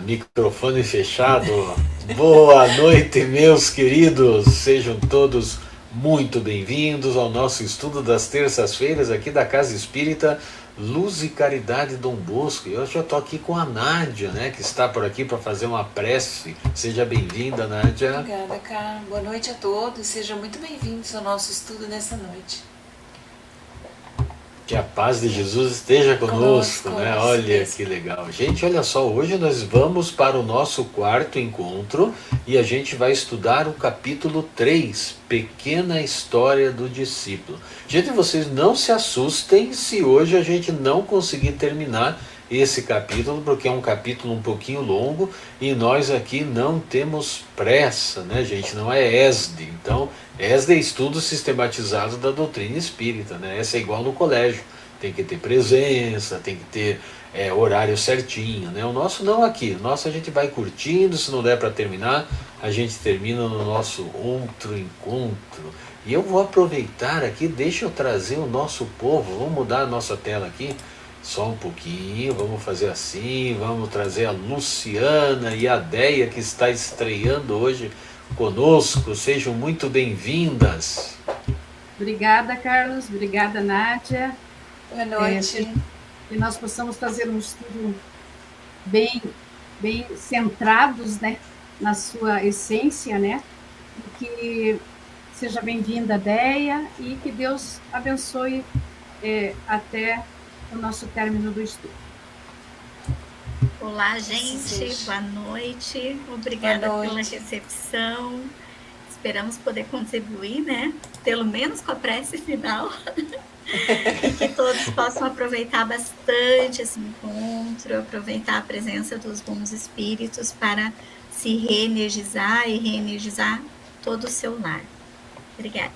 Microfone fechado. Boa noite, meus queridos. Sejam todos muito bem-vindos ao nosso estudo das terças-feiras aqui da Casa Espírita Luz e Caridade Dom Bosco. E eu já estou aqui com a Nádia, né, que está por aqui para fazer uma prece. Seja bem-vinda, Nádia. Obrigada, Carlos. Boa noite a todos. Sejam muito bem-vindos ao nosso estudo nessa noite. Que a paz de Jesus esteja conosco, né? Olha que legal. Gente, olha só, hoje nós vamos para o nosso quarto encontro e a gente vai estudar o capítulo 3, Pequena História do Discípulo. Gente, vocês não se assustem se hoje a gente não conseguir terminar esse capítulo, porque é um capítulo um pouquinho longo e nós aqui não temos pressa, né, gente? Não é ESD. Então, ESD é estudo sistematizado da doutrina espírita, né? Essa é igual no colégio. Tem que ter presença, tem que ter horário certinho, né? O nosso não aqui. O nosso a gente vai curtindo, se não der para terminar, a gente termina no nosso outro encontro. E eu vou aproveitar aqui, deixa eu trazer o nosso povo, vamos mudar a nossa tela aqui, só um pouquinho, vamos fazer assim, vamos trazer a Luciana e a Deia que está estreando hoje conosco, sejam muito bem-vindas. Obrigada, Carlos, obrigada, Nádia. Boa noite. Que nós possamos fazer um estudo bem centrados, né, na sua essência, né, e que seja bem-vinda, Deia, e que Deus abençoe até o nosso término do estudo. Olá, gente, boa noite, obrigada boa noite. pela recepção, esperamos poder contribuir, né, pelo menos com a prece final, e que todos possam aproveitar bastante esse encontro, aproveitar a presença dos bons espíritos para se reenergizar e reenergizar todo o seu lar. Obrigada.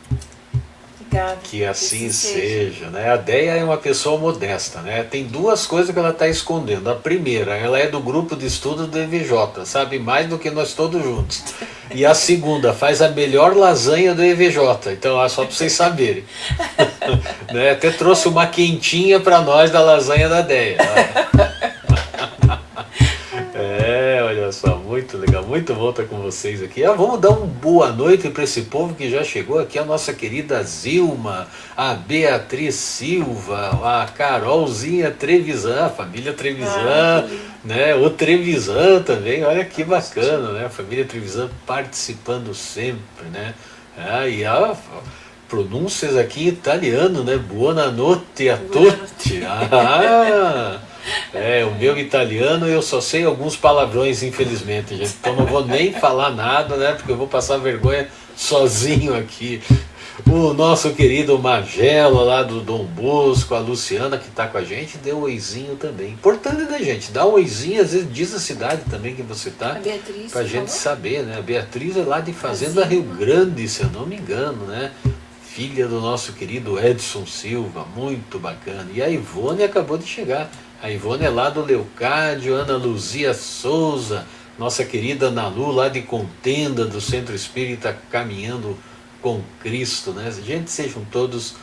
Que assim seja, né? A Deia é uma pessoa modesta, né? Tem duas coisas que ela está escondendo. A primeira, ela é do grupo de estudo do EVJ, sabe mais do que nós todos juntos. E a segunda, faz a melhor lasanha do EVJ. Então, só para vocês saberem. Né? Até trouxe uma quentinha para nós da lasanha da Deia. Olha só, muito legal, muito bom estar com vocês aqui. Vamos dar uma boa noite para esse povo que já chegou aqui, a nossa querida Zilma, a Beatriz Silva, a Carolzinha Trevisan, a família Trevisan, né? O Trevisan também, olha que bacana, né? A família Trevisan participando sempre, né? E a pronúncias aqui em italiano, né? Buonanotte a tutti. O meu italiano eu só sei alguns palavrões, infelizmente, gente. Então não vou nem falar nada, né? Porque eu vou passar vergonha sozinho aqui. O nosso querido Magelo lá do Dom Bosco, a Luciana que está com a gente, deu um oizinho também. Importante, né, gente? Dá um oizinho, às vezes diz a cidade também que você tá, pra gente saber, né? A Beatriz é lá de Fazenda Rio Grande, se eu não me engano, né? Filha do nosso querido Edson Silva, muito bacana. E a Ivone acabou de chegar. A Ivone é lá do Leocádio, Ana Luzia Souza, nossa querida Nalu lá de Contenda, do Centro Espírita Caminhando com Cristo, né? Gente, sejam todos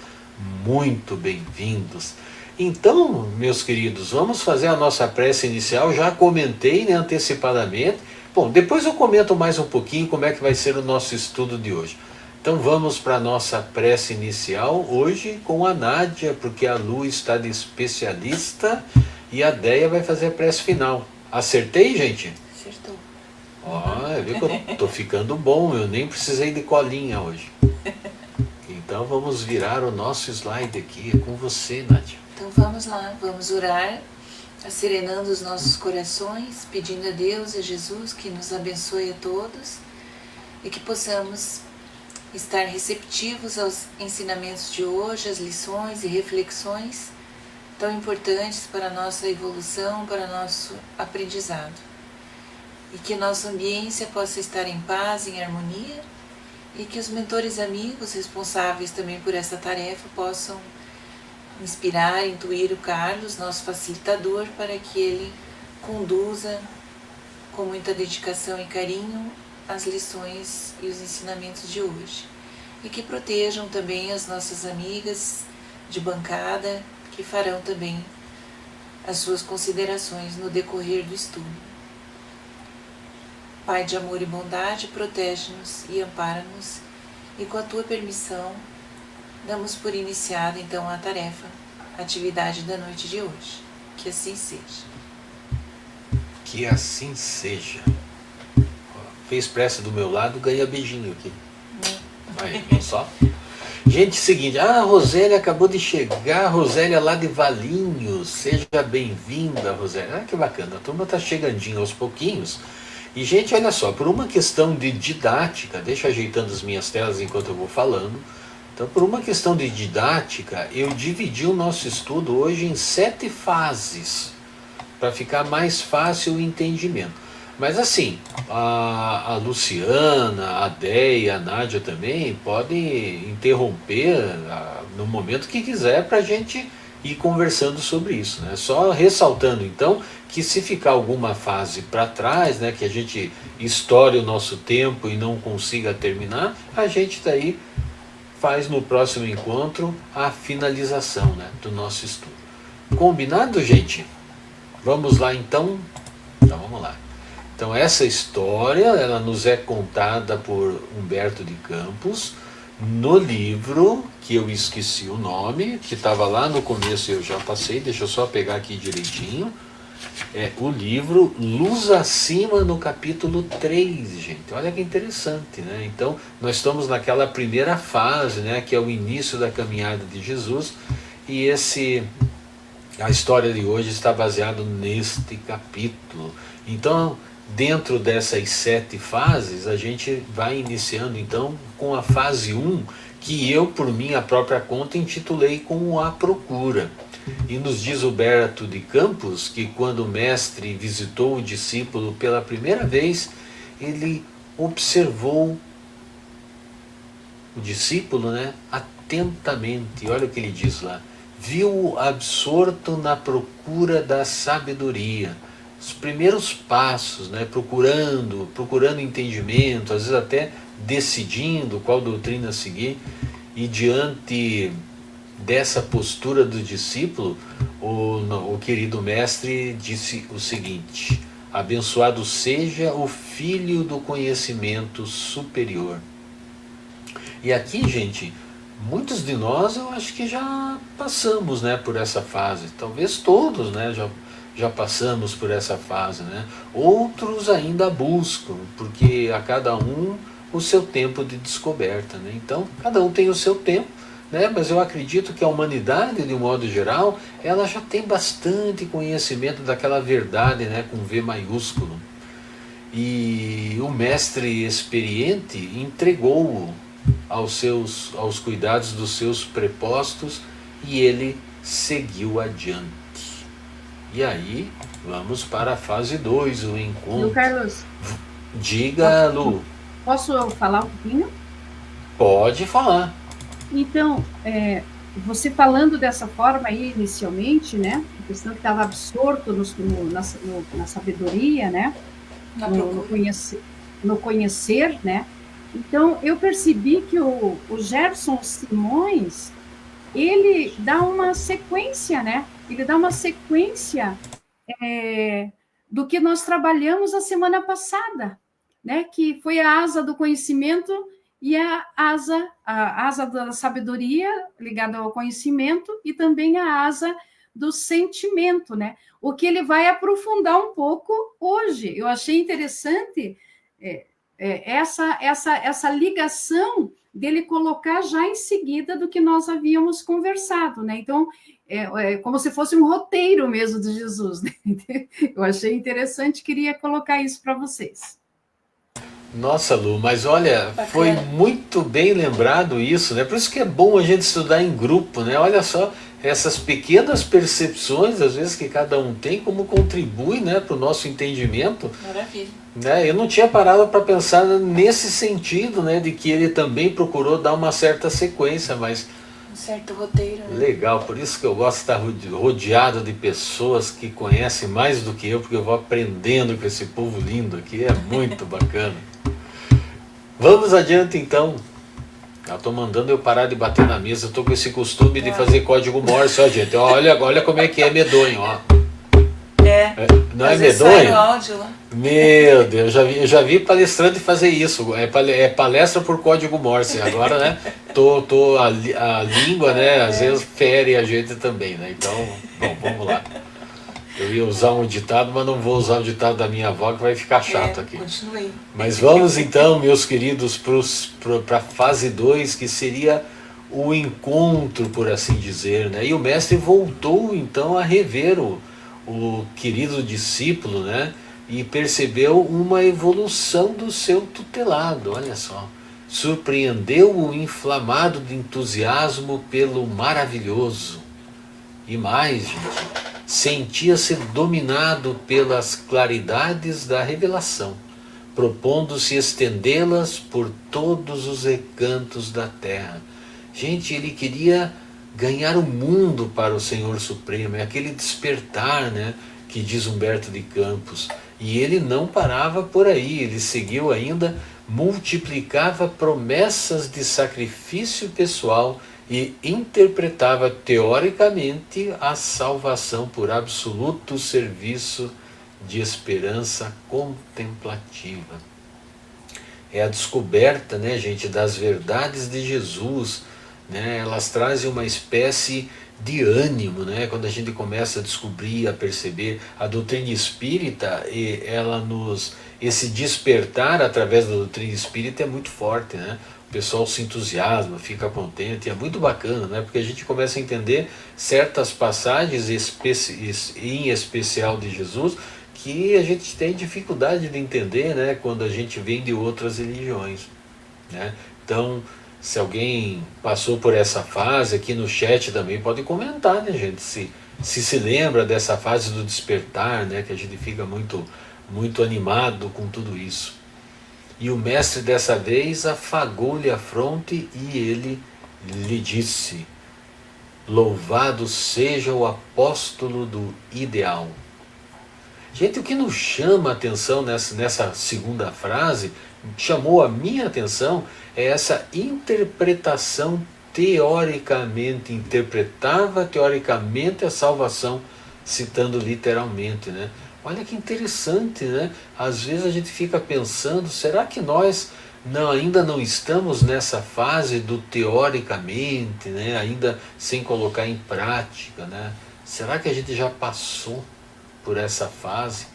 muito bem-vindos. Então, meus queridos, vamos fazer a nossa prece inicial. Já comentei, né, antecipadamente. Bom, depois eu comento mais um pouquinho como é que vai ser o nosso estudo de hoje. Então vamos para a nossa prece inicial, hoje com a Nádia, porque a Lu está de especialista e a Deia vai fazer a prece final. Acertei, gente? Acertou. Viu que eu tô ficando bom, eu nem precisei de colinha hoje. Então vamos virar o nosso slide aqui, é com você, Nádia. Então vamos lá, vamos orar, serenando os nossos corações, pedindo a Deus e a Jesus que nos abençoe a todos e que possamos estar receptivos aos ensinamentos de hoje, às lições e reflexões tão importantes para a nossa evolução, para o nosso aprendizado. E que nossa ambiência possa estar em paz, em harmonia, e que os mentores amigos responsáveis também por essa tarefa possam inspirar, intuir o Carlos, nosso facilitador, para que ele conduza com muita dedicação e carinho as lições e os ensinamentos de hoje. E que protejam também as nossas amigas de bancada, que farão também as suas considerações no decorrer do estudo. Pai de amor e bondade, protege-nos e ampara-nos, e com a tua permissão, damos por iniciada então a tarefa, a atividade da noite de hoje. Que assim seja. Que assim seja. Fez pressa do meu lado, ganha beijinho aqui. Aí, viu só? Gente, seguinte, a Rosélia acabou de chegar, Rosélia lá de Valinhos. Seja bem-vinda, Rosélia. Ah, que bacana, a turma está chegandinho aos pouquinhos. E, gente, olha só, por uma questão de didática, deixa eu ajeitando as minhas telas enquanto eu vou falando. Então, por uma questão de didática, eu dividi o nosso estudo hoje em 7 fases, para ficar mais fácil o entendimento. Mas assim, a Luciana, a Déia, a Nádia também podem interromper no momento que quiser para a gente ir conversando sobre isso, né? Só ressaltando então que se ficar alguma fase para trás, né, que a gente estoure o nosso tempo e não consiga terminar, a gente daí faz no próximo encontro a finalização, né, do nosso estudo. Combinado, gente? Vamos lá então? Então vamos lá. Então essa história, ela nos é contada por Humberto de Campos, no livro, que eu esqueci o nome, que estava lá no começo e eu já passei, deixa eu só pegar aqui direitinho. É o livro Luz Acima, no capítulo 3, gente. Olha que interessante, né? Então, nós estamos naquela primeira fase, né, que é o início da caminhada de Jesus, e a história de hoje está baseada neste capítulo. Então, dentro dessas 7 fases, a gente vai iniciando então com a fase 1, que eu, por minha própria conta, intitulei como A Procura. E nos diz Humberto de Campos que quando o mestre visitou o discípulo pela primeira vez, ele observou o discípulo, né, atentamente. Olha o que ele diz lá: viu-o absorto na procura da sabedoria. Os primeiros passos, né, procurando entendimento, às vezes até decidindo qual doutrina seguir. E diante dessa postura do discípulo, o querido mestre disse o seguinte: abençoado seja o filho do conhecimento superior. E aqui, gente, muitos de nós eu acho que já passamos, né, por essa fase. Talvez todos, né, já passamos por essa fase, né? Outros ainda buscam, porque a cada um o seu tempo de descoberta, né? Então, cada um tem o seu tempo, né? Mas eu acredito que a humanidade, de um modo geral, ela já tem bastante conhecimento daquela verdade, né, com V maiúsculo. E o mestre experiente entregou-o aos cuidados dos seus prepostos e ele seguiu adiante. E aí, vamos para a fase 2, o encontro. Lu Carlos. Diga, Lu. Posso falar um pouquinho? Pode falar. Então, você falando dessa forma aí inicialmente, né? A questão que estava absorto na sabedoria, né? No conhecer, né? Então, eu percebi que o Gerson Simões, ele dá uma sequência, né? Ele dá uma sequência do que nós trabalhamos a semana passada, né? Que foi a asa do conhecimento e a asa da sabedoria ligada ao conhecimento e também a asa do sentimento, né? O que ele vai aprofundar um pouco hoje. Eu achei interessante essa ligação dele colocar já em seguida do que nós havíamos conversado, né? Então, como se fosse um roteiro mesmo de Jesus, né? Eu achei interessante, queria colocar isso para vocês. Nossa, Lu, mas olha, bacana. Foi muito bem lembrado isso, né? Por isso que é bom a gente estudar em grupo, né? Olha só, essas pequenas percepções, às vezes, que cada um tem, como contribui, né, para o nosso entendimento. Maravilha. Né? Eu não tinha parado para pensar nesse sentido, né, de que ele também procurou dar uma certa sequência, mas... Um certo roteiro. Né? Legal, por isso que eu gosto de estar rodeado de pessoas que conhecem mais do que eu, porque eu vou aprendendo com esse povo lindo aqui, é muito bacana. Vamos adiante então. Eu estou mandando eu parar de bater na mesa, eu estou com esse costume de fazer código Morse, ó, gente. Olha como é que é medonho, ó. Não é Às vezes sai no medonho? áudio lá. Meu Deus, eu já vi palestrante fazer isso. É palestra por código Morse. Agora, né? A língua, né? Às vezes fere a gente também, né? Então, bom, vamos lá. Eu ia usar um ditado, mas não vou usar o ditado da minha avó, que vai ficar chato aqui. Continue. Mas vamos então, meus queridos, para a fase 2, que seria o encontro, por assim dizer, né? E o mestre voltou então a rever o querido discípulo, né? E percebeu uma evolução do seu tutelado, olha só. Surpreendeu-o inflamado de entusiasmo pelo maravilhoso. E mais, gente, sentia-se dominado pelas claridades da revelação, propondo-se estendê-las por todos os recantos da terra. Gente, ele queria ganhar o mundo para o Senhor Supremo, é aquele despertar, né, que diz Humberto de Campos. E ele não parava por aí, ele seguiu ainda, multiplicava promessas de sacrifício pessoal e interpretava teoricamente a salvação por absoluto serviço de esperança contemplativa. É a descoberta, né, gente, das verdades de Jesus, né? Elas trazem uma espécie de ânimo, né? Quando a gente começa a descobrir, a perceber a doutrina espírita, esse despertar através da doutrina espírita é muito forte, né? O pessoal se entusiasma, fica contente, é muito bacana, né? Porque a gente começa a entender certas passagens, em especial de Jesus, que a gente tem dificuldade de entender, né? Quando a gente vem de outras religiões, né? Então, se alguém passou por essa fase, aqui no chat também pode comentar, né, gente? Se lembra dessa fase do despertar, né? Que a gente fica muito animado com tudo isso. E o mestre dessa vez afagou-lhe a fronte e ele lhe disse: louvado seja o apóstolo do ideal. Gente, o que nos chama a atenção nessa segunda frase, chamou a minha atenção, é essa interpretação teoricamente, interpretava teoricamente a salvação, citando literalmente, né? Olha que interessante, né? Às vezes a gente fica pensando, será que nós ainda não estamos nessa fase do teoricamente, né? Ainda sem colocar em prática, né? Será que a gente já passou por essa fase?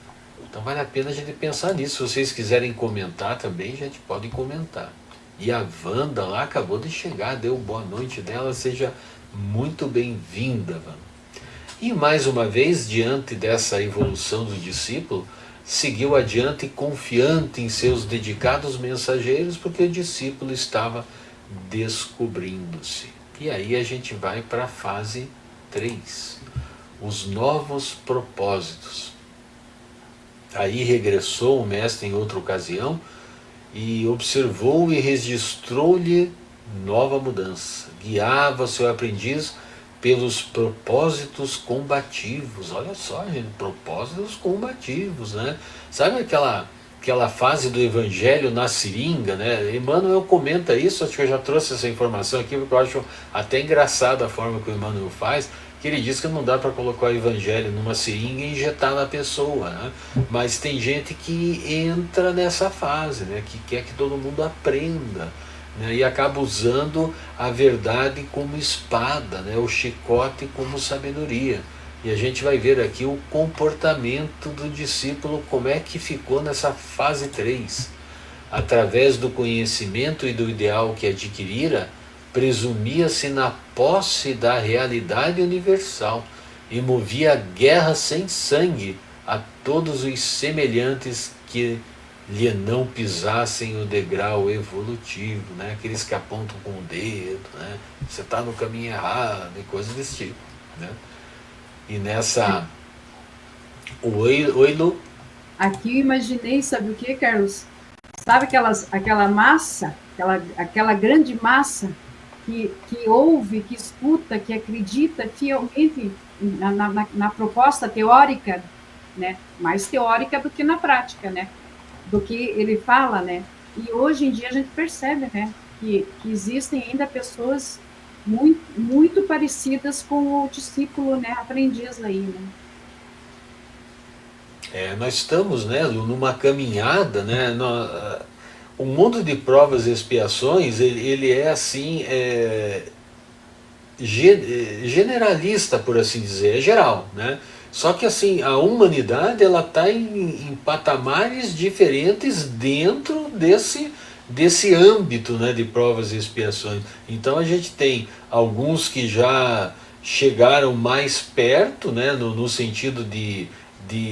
Então vale a pena a gente pensar nisso. Se vocês quiserem comentar também, a gente pode comentar. E a Wanda lá acabou de chegar, deu boa noite dela, seja muito bem-vinda, Wanda. E mais uma vez, diante dessa evolução do discípulo, seguiu adiante confiante em seus dedicados mensageiros, porque o discípulo estava descobrindo-se. E aí a gente vai para a fase 3, os novos propósitos. Aí regressou o mestre em outra ocasião e observou e registrou-lhe nova mudança. Guiava seu aprendiz pelos propósitos combativos. Olha só, gente, propósitos combativos, né? Sabe aquela fase do evangelho na seringa, né? Emmanuel comenta isso, acho que eu já trouxe essa informação aqui, porque eu acho até engraçada a forma que o Emmanuel faz, que ele diz que não dá para colocar o evangelho numa seringa e injetar na pessoa, né? Mas tem gente que entra nessa fase, né? Que quer que todo mundo aprenda, né? E acaba usando a verdade como espada, né? O chicote como sabedoria. E a gente vai ver aqui o comportamento do discípulo, como é que ficou nessa fase 3. Através do conhecimento e do ideal que adquirira, presumia-se na posse da realidade universal e movia a guerra sem sangue a todos os semelhantes que lhe não pisassem o degrau evolutivo, né? Aqueles que apontam com o dedo, né? Você está no caminho errado e coisas desse tipo, né? E nessa... Oi, Lu? Aqui eu imaginei, sabe o que, Carlos? Sabe aquela massa, aquela grande massa que ouve, que escuta, que acredita fielmente na proposta teórica, né? Mais teórica do que na prática, né? Do que ele fala, né? E hoje em dia a gente percebe, né? Que existem ainda pessoas muito parecidas com o discípulo, né? Aprendiz aí, né? Nós estamos, né, numa caminhada, né, o mundo de provas e expiações, ele é assim, generalista, por assim dizer, é geral, né? Só que assim, a humanidade ela está em patamares diferentes dentro desse âmbito, né, de provas e expiações. Então a gente tem alguns que já chegaram mais perto, né, no sentido de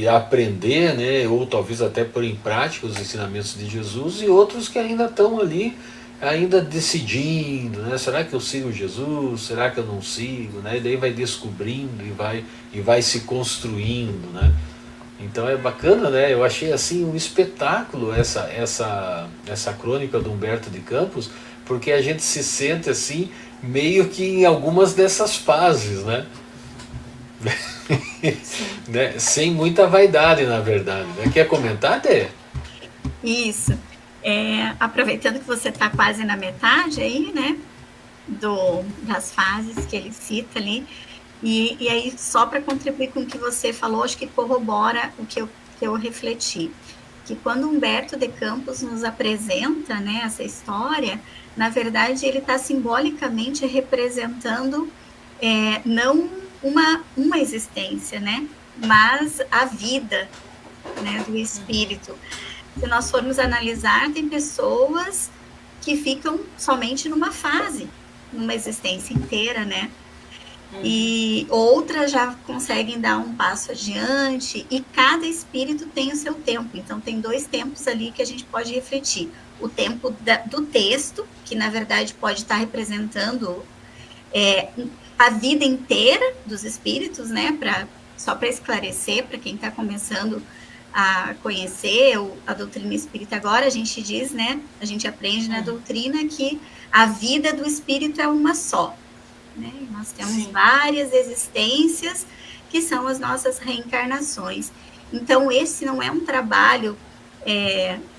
aprender, né, ou talvez até pôr em prática os ensinamentos de Jesus, e outros que ainda estão ali, ainda decidindo, né, será que eu sigo Jesus, será que eu não sigo, né, e daí vai descobrindo e vai se construindo, né. Então é bacana, né, eu achei assim um espetáculo essa crônica do Humberto de Campos, porque a gente se sente assim, meio que em algumas dessas fases, né? Né? Sem muita vaidade, na verdade. Né? Quer comentar, Dé? Isso. Aproveitando que você está quase na metade aí, né? Das fases que ele cita ali. E aí, só para contribuir com o que você falou, acho que corrobora o que eu refleti. Que quando Humberto de Campos nos apresenta, né, essa história, na verdade ele está simbolicamente representando não uma existência, né, mas a vida, né, do espírito. Se nós formos analisar, tem pessoas que ficam somente numa fase, numa existência inteira, né? E outras já conseguem dar um passo adiante, e cada espírito tem o seu tempo. Então tem 2 tempos ali que a gente pode refletir. O tempo do texto, que na verdade pode estar representando a vida inteira dos espíritos, né? Só para esclarecer, para quem está começando a conhecer a doutrina espírita agora, a gente diz, né? A gente aprende na doutrina que a vida do espírito é uma só. Né? Nós temos várias existências que são as nossas reencarnações. Então, esse não é um trabalho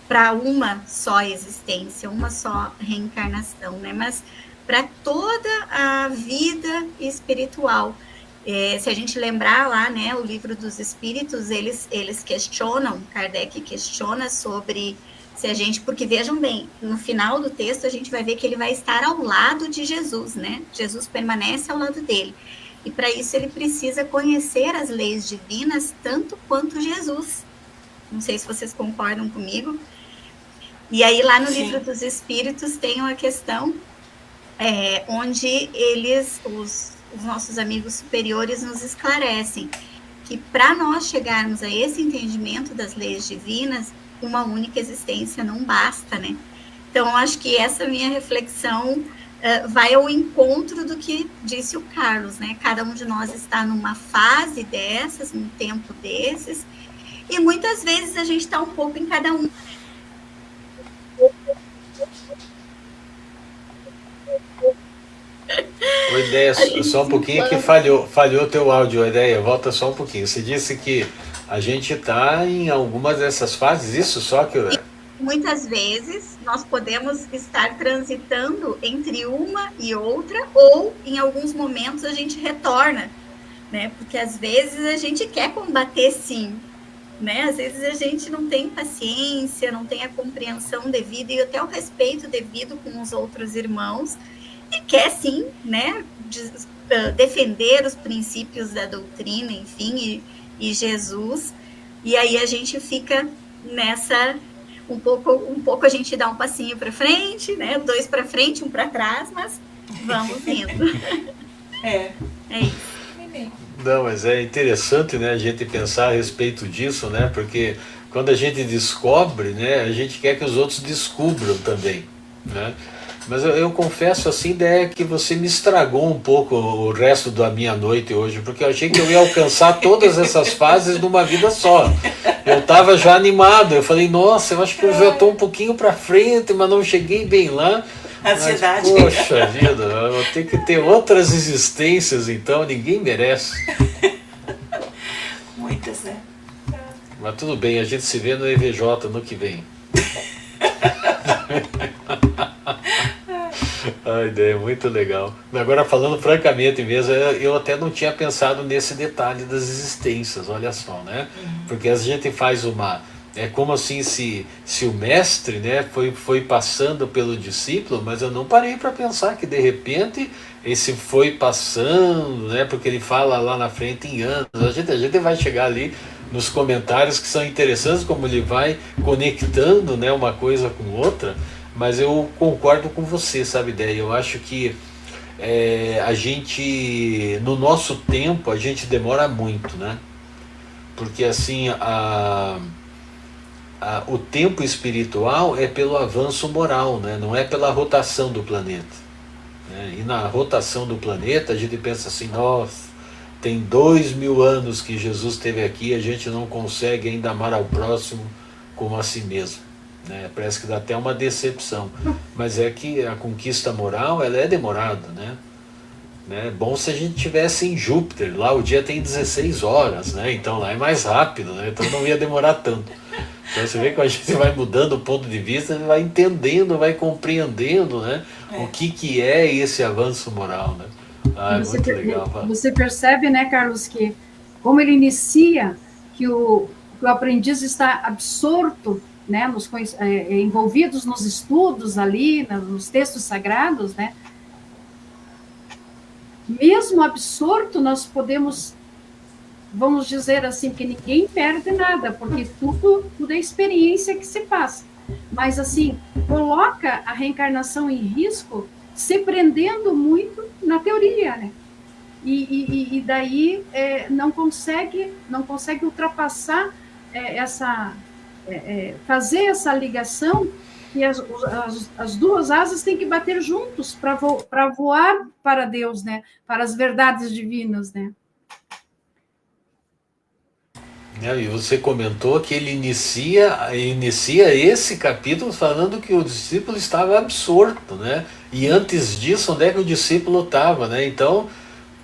para uma só existência, uma só reencarnação, né? Mas para toda a vida espiritual. Se a gente lembrar lá, né, o Livro dos Espíritos, eles questionam, Kardec questiona sobre se a gente, porque vejam bem, no final do texto a gente vai ver que ele vai estar ao lado de Jesus, né? Jesus permanece ao lado dele. E para isso ele precisa conhecer as leis divinas tanto quanto Jesus. Não sei se vocês concordam comigo. E aí lá no Livro dos Espíritos tem uma questão onde os nossos amigos superiores nos esclarecem que para nós chegarmos a esse entendimento das leis divinas, uma única existência não basta, né? Então, acho que essa minha reflexão vai ao encontro do que disse o Carlos, né? Cada um de nós está numa fase dessas, num tempo desses, e muitas vezes a gente está um pouco em cada um. Ô, Ideia, só um pouquinho que falhou o teu áudio, Ideia, volta só um pouquinho. Você disse que a gente está em algumas dessas fases, isso só que... Muitas vezes nós podemos estar transitando entre uma e outra, ou em alguns momentos a gente retorna, né? Porque às vezes a gente quer combater sim, né? Às vezes a gente não tem paciência, não tem a compreensão devida e até o respeito devido com os outros irmãos, e quer sim, né, defender os princípios da doutrina, enfim, e Jesus, e aí a gente fica nessa, um pouco a gente dá um passinho para frente, né, 2 para frente, 1 para trás, mas vamos indo. É isso. Não, mas é interessante, né, a gente pensar a respeito disso, né, porque quando a gente descobre, né, a gente quer que os outros descubram também, né. Mas eu confesso assim, Dé, que você me estragou um pouco o resto da minha noite hoje, porque eu achei que eu ia alcançar todas essas fases numa vida só. Eu estava já animado, eu falei, nossa, eu acho que eu já estou um pouquinho para frente, mas não cheguei bem lá. Ansiedade. Mas, poxa vida, eu vou ter que ter outras existências, então ninguém merece. Muitas, né? Mas tudo bem, a gente se vê no EVJ no que vem. Ai, a ideia, muito legal. Agora, falando francamente mesmo, eu até não tinha pensado nesse detalhe das existências, olha só, né? Porque a gente faz uma... É como assim se o mestre, né, foi passando pelo discípulo, mas eu não parei para pensar que de repente esse foi passando, né, porque ele fala lá na frente em anos. A gente vai chegar ali nos comentários que são interessantes, como ele vai conectando, né, uma coisa com outra, mas eu concordo com você, sabe, ideia. Eu acho que a gente, no nosso tempo, a gente demora muito, né? Porque assim, o tempo espiritual é pelo avanço moral, né? Não é pela rotação do planeta, né? E na rotação do planeta a gente pensa assim, nossa, tem 2000 anos que Jesus esteve aqui, a gente não consegue ainda amar ao próximo como a si mesmo, né? Parece que dá até uma decepção, mas é que a conquista moral ela é demorada, né? Bom se a gente tivesse em Júpiter, lá o dia tem 16 horas, né? Então lá é mais rápido, né? Então não ia demorar tanto. Então você vê que a gente vai mudando o ponto de vista, vai entendendo, vai compreendendo, né? O que é esse avanço moral, né? Muito legal. Você percebe, né, Carlos, que como ele inicia, que o aprendiz está absorto, né, envolvidos nos estudos ali, nos textos sagrados, né? Mesmo absorto, nós podemos, vamos dizer assim, que ninguém perde nada, porque tudo é experiência que se passa. Mas, assim, coloca a reencarnação em risco, se prendendo muito na teoria, né? E daí não consegue ultrapassar fazer essa ligação, e as duas asas têm que bater juntos para voar para Deus, né? Para as verdades divinas, né? E você comentou que ele inicia esse capítulo falando que o discípulo estava absorto, né? E antes disso, onde é que o discípulo estava, né? Então,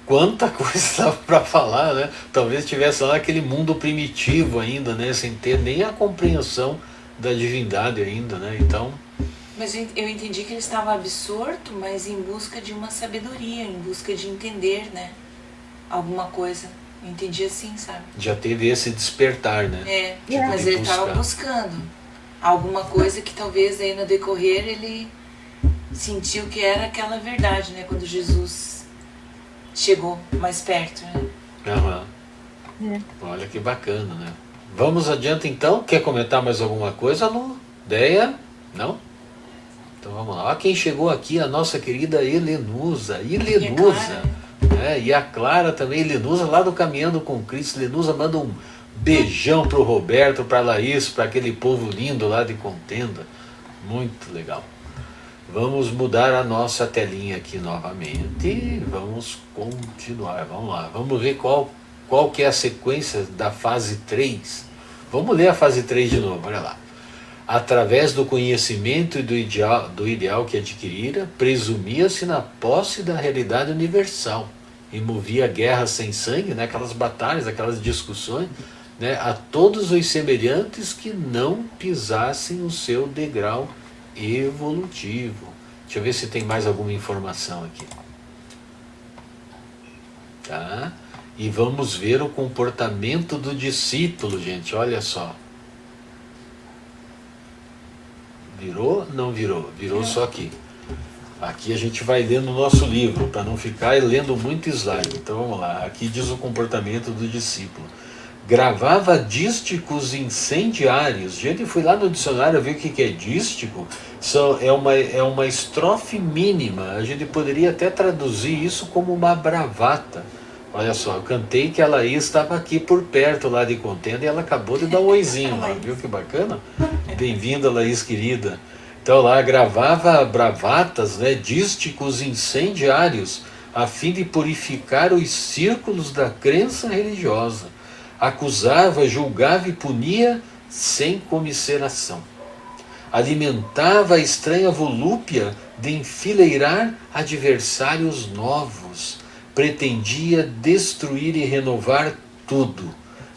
quanta coisa estava para falar, né? Talvez estivesse lá naquele mundo primitivo ainda, né? Sem ter nem a compreensão da divindade ainda, né? Então... Mas eu entendi que ele estava absorto, mas em busca de uma sabedoria, em busca de entender, né? Alguma coisa. Eu entendi assim, sabe? Já teve esse despertar, né? Mas ele estava buscando alguma coisa que talvez aí no decorrer ele sentiu que era aquela verdade, né? Quando Jesus chegou mais perto, né? Olha que bacana, né? Vamos adiante então. Quer comentar mais alguma coisa, Lu? Ideia? Não? Então vamos lá. Quem chegou aqui, a nossa querida Helenusa. E a Clara também. Helenusa lá do Caminhando com Cristo. Helenusa manda um beijão pro Roberto, pra Laís, para aquele povo lindo lá de Contenda. Muito legal. Vamos mudar a nossa telinha aqui novamente. Vamos continuar. Vamos lá. Vamos ver qual que é a sequência da fase 3. Vamos ler a fase 3 de novo, olha lá. Através do conhecimento e do ideal que adquirira, presumia-se na posse da realidade universal e movia guerras sem sangue, né, aquelas batalhas, aquelas discussões, né, a todos os semelhantes que não pisassem o seu degrau evolutivo. Deixa eu ver se tem mais alguma informação aqui. Tá? E vamos ver o comportamento do discípulo, gente, olha só. Virou? Não virou. Virou só aqui. Aqui a gente vai lendo o nosso livro, para não ficar lendo muito slide. Então vamos lá. Aqui diz o comportamento do discípulo. Gravava dísticos incendiários. Gente, fui lá no dicionário ver o que é dístico. É uma estrofe mínima. A gente poderia até traduzir isso como uma bravata. Olha só, eu cantei que a Laís estava aqui por perto lá de Contenda e ela acabou de dar um oizinho lá, viu que bacana? Bem-vinda, Laís querida. Então lá gravava bravatas, né, dísticos incendiários, a fim de purificar os círculos da crença religiosa. Acusava, julgava e punia sem comiseração. Alimentava a estranha volúpia de enfileirar adversários novos. Pretendia destruir e renovar tudo.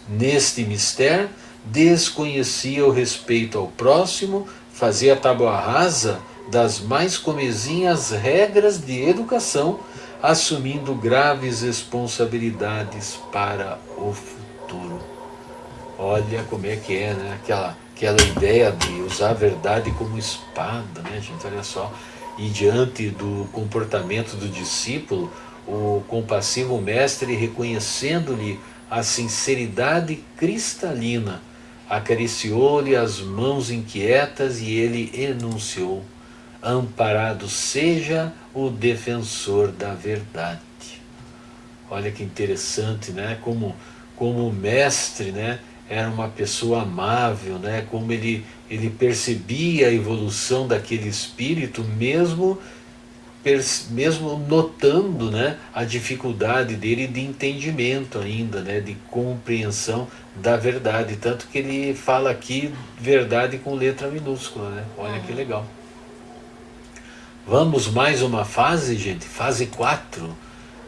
Neste mistério, desconhecia o respeito ao próximo, fazia tábua rasa das mais comezinhas regras de educação, assumindo graves responsabilidades para o futuro. Olha como é que é, né? Aquela ideia de usar a verdade como espada, né, gente? Olha só. E diante do comportamento do discípulo, o compassivo mestre, reconhecendo-lhe a sinceridade cristalina, acariciou-lhe as mãos inquietas e ele enunciou: amparado seja o defensor da verdade. Olha que interessante, né? Como o mestre, né, era uma pessoa amável, né? Como ele percebia a evolução daquele espírito, mesmo notando, né, a dificuldade dele de entendimento ainda, né, de compreensão da verdade. Tanto que ele fala aqui verdade com letra minúscula, né? Olha que legal. Vamos mais uma fase, gente, fase 4,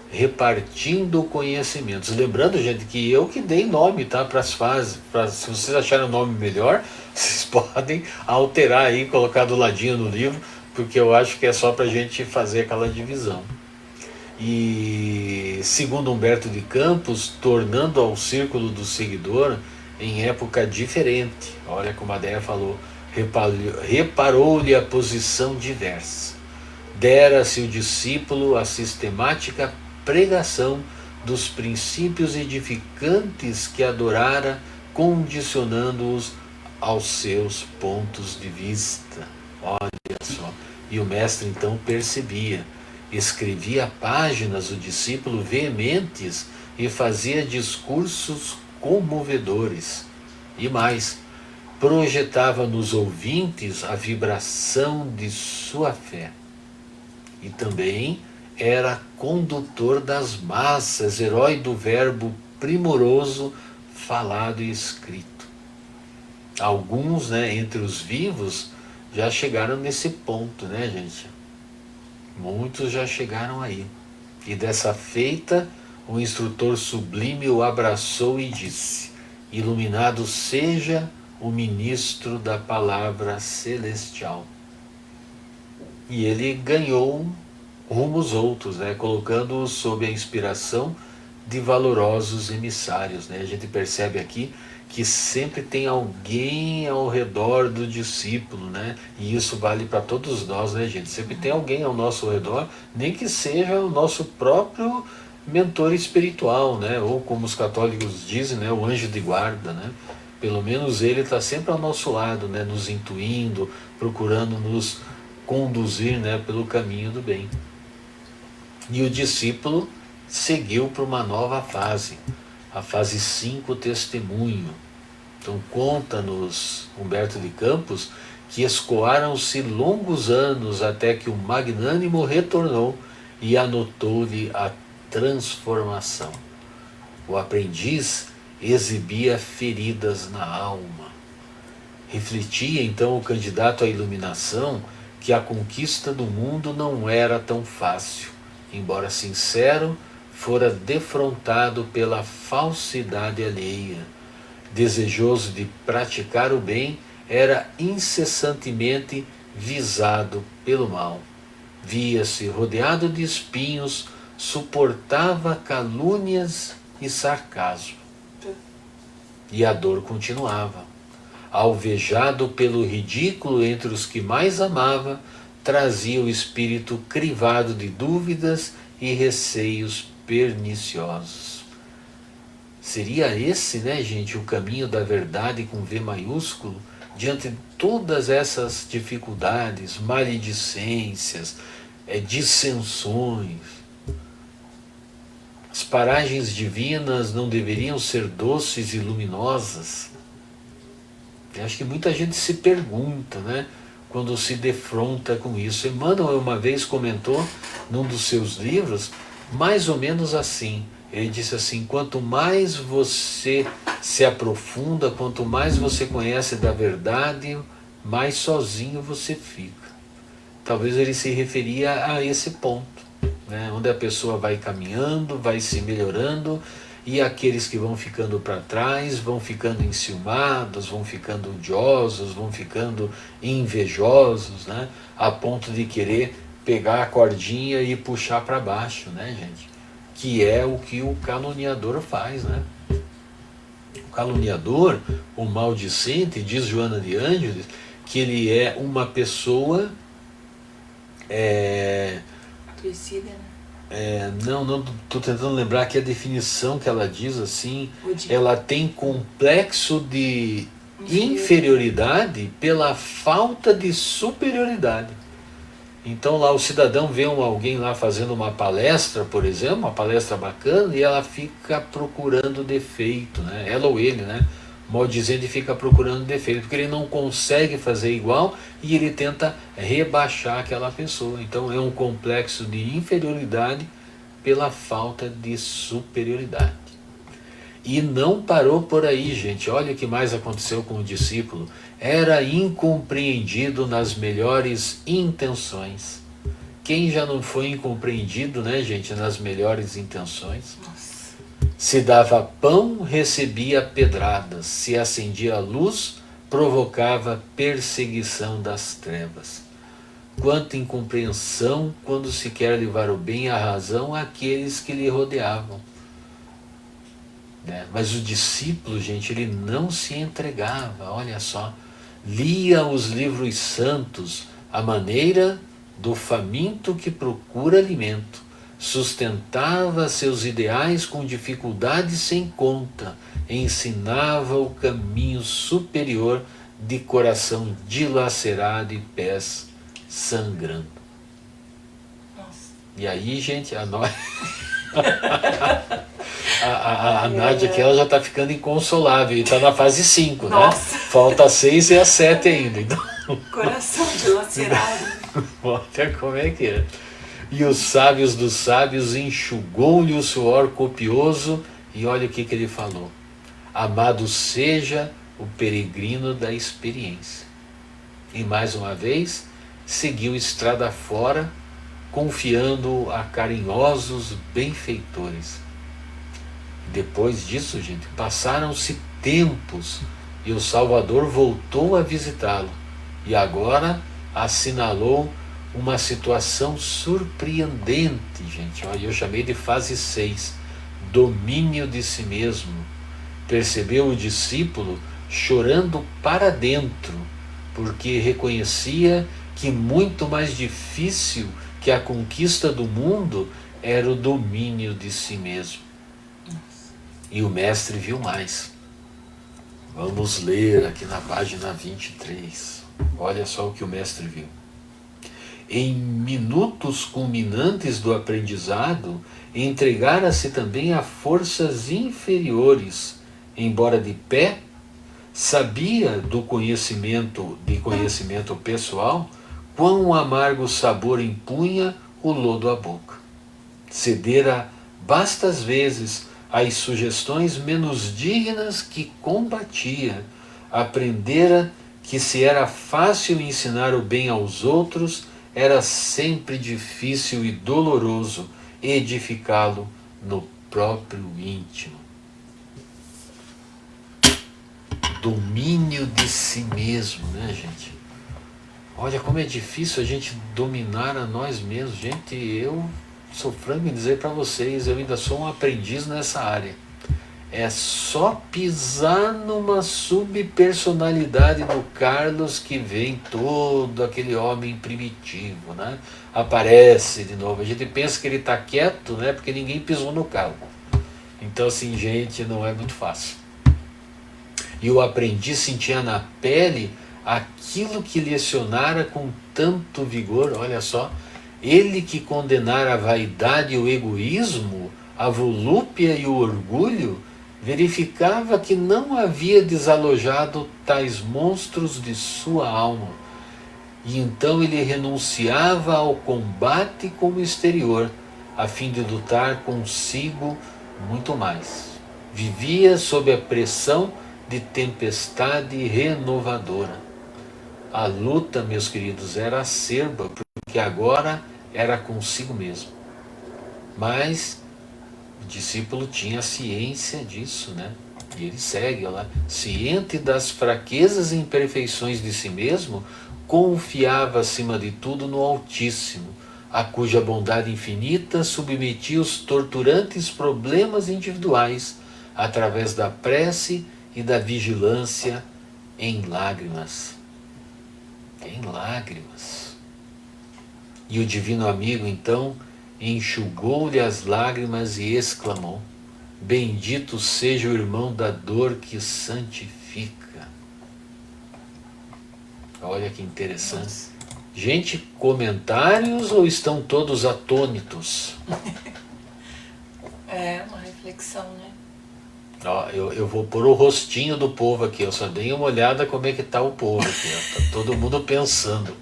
repartindo conhecimentos. Lembrando, gente, que eu que dei nome, tá, para as fases. Se vocês acharem o nome melhor, vocês podem alterar aí, colocar do ladinho no livro, porque eu acho que é só para a gente fazer aquela divisão. E segundo Humberto de Campos, tornando ao círculo do seguidor em época diferente. Olha como a Déia falou, reparou-lhe a posição diversa. Dera-se o discípulo a sistemática pregação dos princípios edificantes que adorara, condicionando-os aos seus pontos de vista. Olha só. E o mestre então percebia, escrevia páginas o discípulo veementes e fazia discursos comovedores. E mais, projetava nos ouvintes a vibração de sua fé. E também era condutor das massas, herói do verbo primoroso falado e escrito. Alguns, né, entre os vivos já chegaram nesse ponto, né, gente? Muitos já chegaram aí. E dessa feita, o instrutor sublime o abraçou e disse: iluminado seja o ministro da palavra celestial. E ele ganhou rumos outros, né, colocando-os sob a inspiração de valorosos emissários, né? A gente percebe aqui que sempre tem alguém ao redor do discípulo, né? E isso vale para todos nós, né, gente? Sempre tem alguém ao nosso redor, nem que seja o nosso próprio mentor espiritual, né? Ou como os católicos dizem, né, o anjo de guarda, né? Pelo menos ele está sempre ao nosso lado, né, nos intuindo, procurando nos conduzir, né, pelo caminho do bem. E o discípulo seguiu para uma nova fase, a fase 5, testemunho. Então conta-nos Humberto de Campos que escoaram-se longos anos até que o magnânimo retornou e anotou-lhe a transformação. O aprendiz exibia feridas na alma. Refletia então o candidato à iluminação que a conquista do mundo não era tão fácil. Embora sincero, fora defrontado pela falsidade alheia. Desejoso de praticar o bem, era incessantemente visado pelo mal. Via-se rodeado de espinhos, suportava calúnias e sarcasmo. E a dor continuava. Alvejado pelo ridículo entre os que mais amava, trazia o espírito crivado de dúvidas e receios perniciosos. Seria esse, né, gente, o caminho da verdade com V maiúsculo, diante de todas essas dificuldades, maledicências, dissensões. As paragens divinas não deveriam ser doces e luminosas? Eu acho que muita gente se pergunta, né, quando se defronta com isso. Emmanuel uma vez comentou num dos seus livros, mais ou menos assim. Ele disse assim: quanto mais você se aprofunda, quanto mais você conhece da verdade, mais sozinho você fica. Talvez ele se referia a esse ponto, né, onde a pessoa vai caminhando, vai se melhorando, e aqueles que vão ficando para trás vão ficando enciumados, vão ficando odiosos, vão ficando invejosos, né? A ponto de querer pegar a cordinha e puxar para baixo, né, gente? Que é o que o caluniador faz, né? O caluniador, o maldicente, diz Joana de Ângeles, que ele é uma pessoa Suicida, né? não estou tentando lembrar que a definição que ela diz assim, ela tem complexo de inferioridade pela falta de superioridade. Então lá o cidadão vê alguém lá fazendo uma palestra, por exemplo, uma palestra bacana, e ela fica procurando defeito, né? Ela ou ele, né? Maldizente, fica procurando defeito, porque ele não consegue fazer igual e ele tenta rebaixar aquela pessoa. Então é um complexo de inferioridade pela falta de superioridade. E não parou por aí, gente. Olha o que mais aconteceu com o discípulo. Era incompreendido nas melhores intenções. Quem já não foi incompreendido, né, gente, nas melhores intenções? Nossa. Se dava pão, recebia pedradas. Se acendia a luz, provocava perseguição das trevas. Quanta incompreensão quando se quer levar o bem e a razão àqueles que lhe rodeavam. Mas o discípulo, gente, ele não se entregava, olha só. Lia os livros santos à maneira do faminto que procura alimento. Sustentava seus ideais com dificuldade sem conta. Ensinava o caminho superior de coração dilacerado e pés sangrando. Nossa. E aí, gente, a Nádia aqui, ela já está ficando inconsolável e está na fase 5, né? Falta 6 e a 7 ainda. Então... Coração dilacerado. Olha como é que é. E os sábios dos sábios enxugou-lhe o suor copioso, e olha o que ele falou: amado seja o peregrino da experiência. E mais uma vez seguiu estrada fora, confiando a carinhosos benfeitores. Depois disso, gente, passaram-se tempos e o Salvador voltou a visitá-lo, e agora assinalou uma situação surpreendente, gente. Olha, eu chamei de fase 6, domínio de si mesmo. Percebeu o discípulo chorando para dentro, porque reconhecia que muito mais difícil que a conquista do mundo era o domínio de si mesmo. E o mestre viu mais. Vamos ler aqui na página 23. Olha só o que o mestre viu. Em minutos culminantes do aprendizado, entregara-se também a forças inferiores, embora de pé, sabia de conhecimento pessoal quão amargo sabor impunha o lodo à boca. Cedera bastas vezes às sugestões menos dignas que combatia, aprendera que se era fácil ensinar o bem aos outros, era sempre difícil e doloroso edificá-lo no próprio íntimo. Domínio de si mesmo, né, gente? Olha como é difícil a gente dominar a nós mesmos. Gente, eu sou franco em dizer para vocês, eu ainda sou um aprendiz nessa área. É só pisar numa subpersonalidade do Carlos que vem todo aquele homem primitivo, né? Aparece de novo. A gente pensa que ele está quieto, né? Porque ninguém pisou no calo. Então, assim, gente, não é muito fácil. E o aprendiz sentia na pele aquilo que lecionara com tanto vigor, olha só. Ele que condenara a vaidade e o egoísmo, a volúpia e o orgulho, verificava que não havia desalojado tais monstros de sua alma. E então ele renunciava ao combate com o exterior, a fim de lutar consigo muito mais. Vivia sob a pressão de tempestade renovadora. A luta, meus queridos, era acerba, porque agora era consigo mesmo. Mas O discípulo tinha ciência disso, né? E ele segue lá. Ciente das fraquezas e imperfeições de si mesmo, confiava acima de tudo no Altíssimo, a cuja bondade infinita submetia os torturantes problemas individuais através da prece e da vigilância em lágrimas. Em lágrimas. E o divino amigo, então, enxugou-lhe as lágrimas e exclamou: bendito seja o irmão da dor que santifica. Olha que interessante. Nossa. Gente, comentários ou estão todos atônitos? É uma reflexão, né? Ó, eu vou pôr o rostinho do povo aqui, eu só dei uma olhada como é que tá o povo aqui, ó. Tá todo mundo pensando.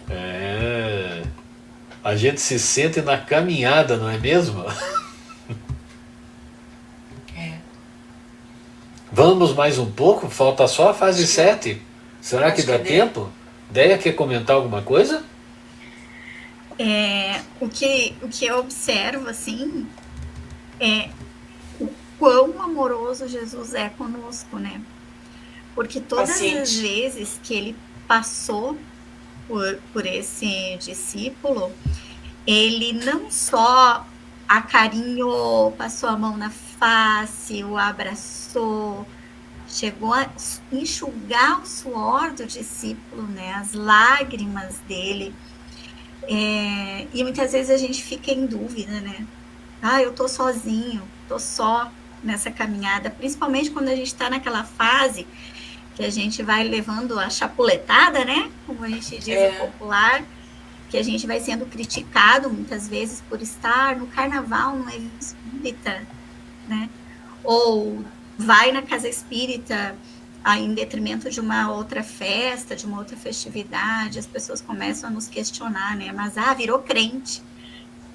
É, a gente se sente na caminhada, não é mesmo? É. Vamos mais um pouco? Falta só a fase 7. Será que dá tempo? Deia, quer comentar alguma coisa? O que eu observo, assim, é o quão amoroso Jesus é conosco, né? Porque todas as vezes que ele passou por esse discípulo, ele não só acarinhou, passou a mão na face, o abraçou, chegou a enxugar o suor do discípulo, né? As lágrimas dele. E muitas vezes a gente fica em dúvida, né? Eu tô sozinho, tô só nessa caminhada, principalmente quando a gente está naquela fase que a gente vai levando a chapuletada, né? Como a gente diz no popular, que a gente vai sendo criticado muitas vezes por estar no carnaval, no evento espírita, né? Ou vai na casa espírita em detrimento de uma outra festa, de uma outra festividade, as pessoas começam a nos questionar, né? Mas, virou crente.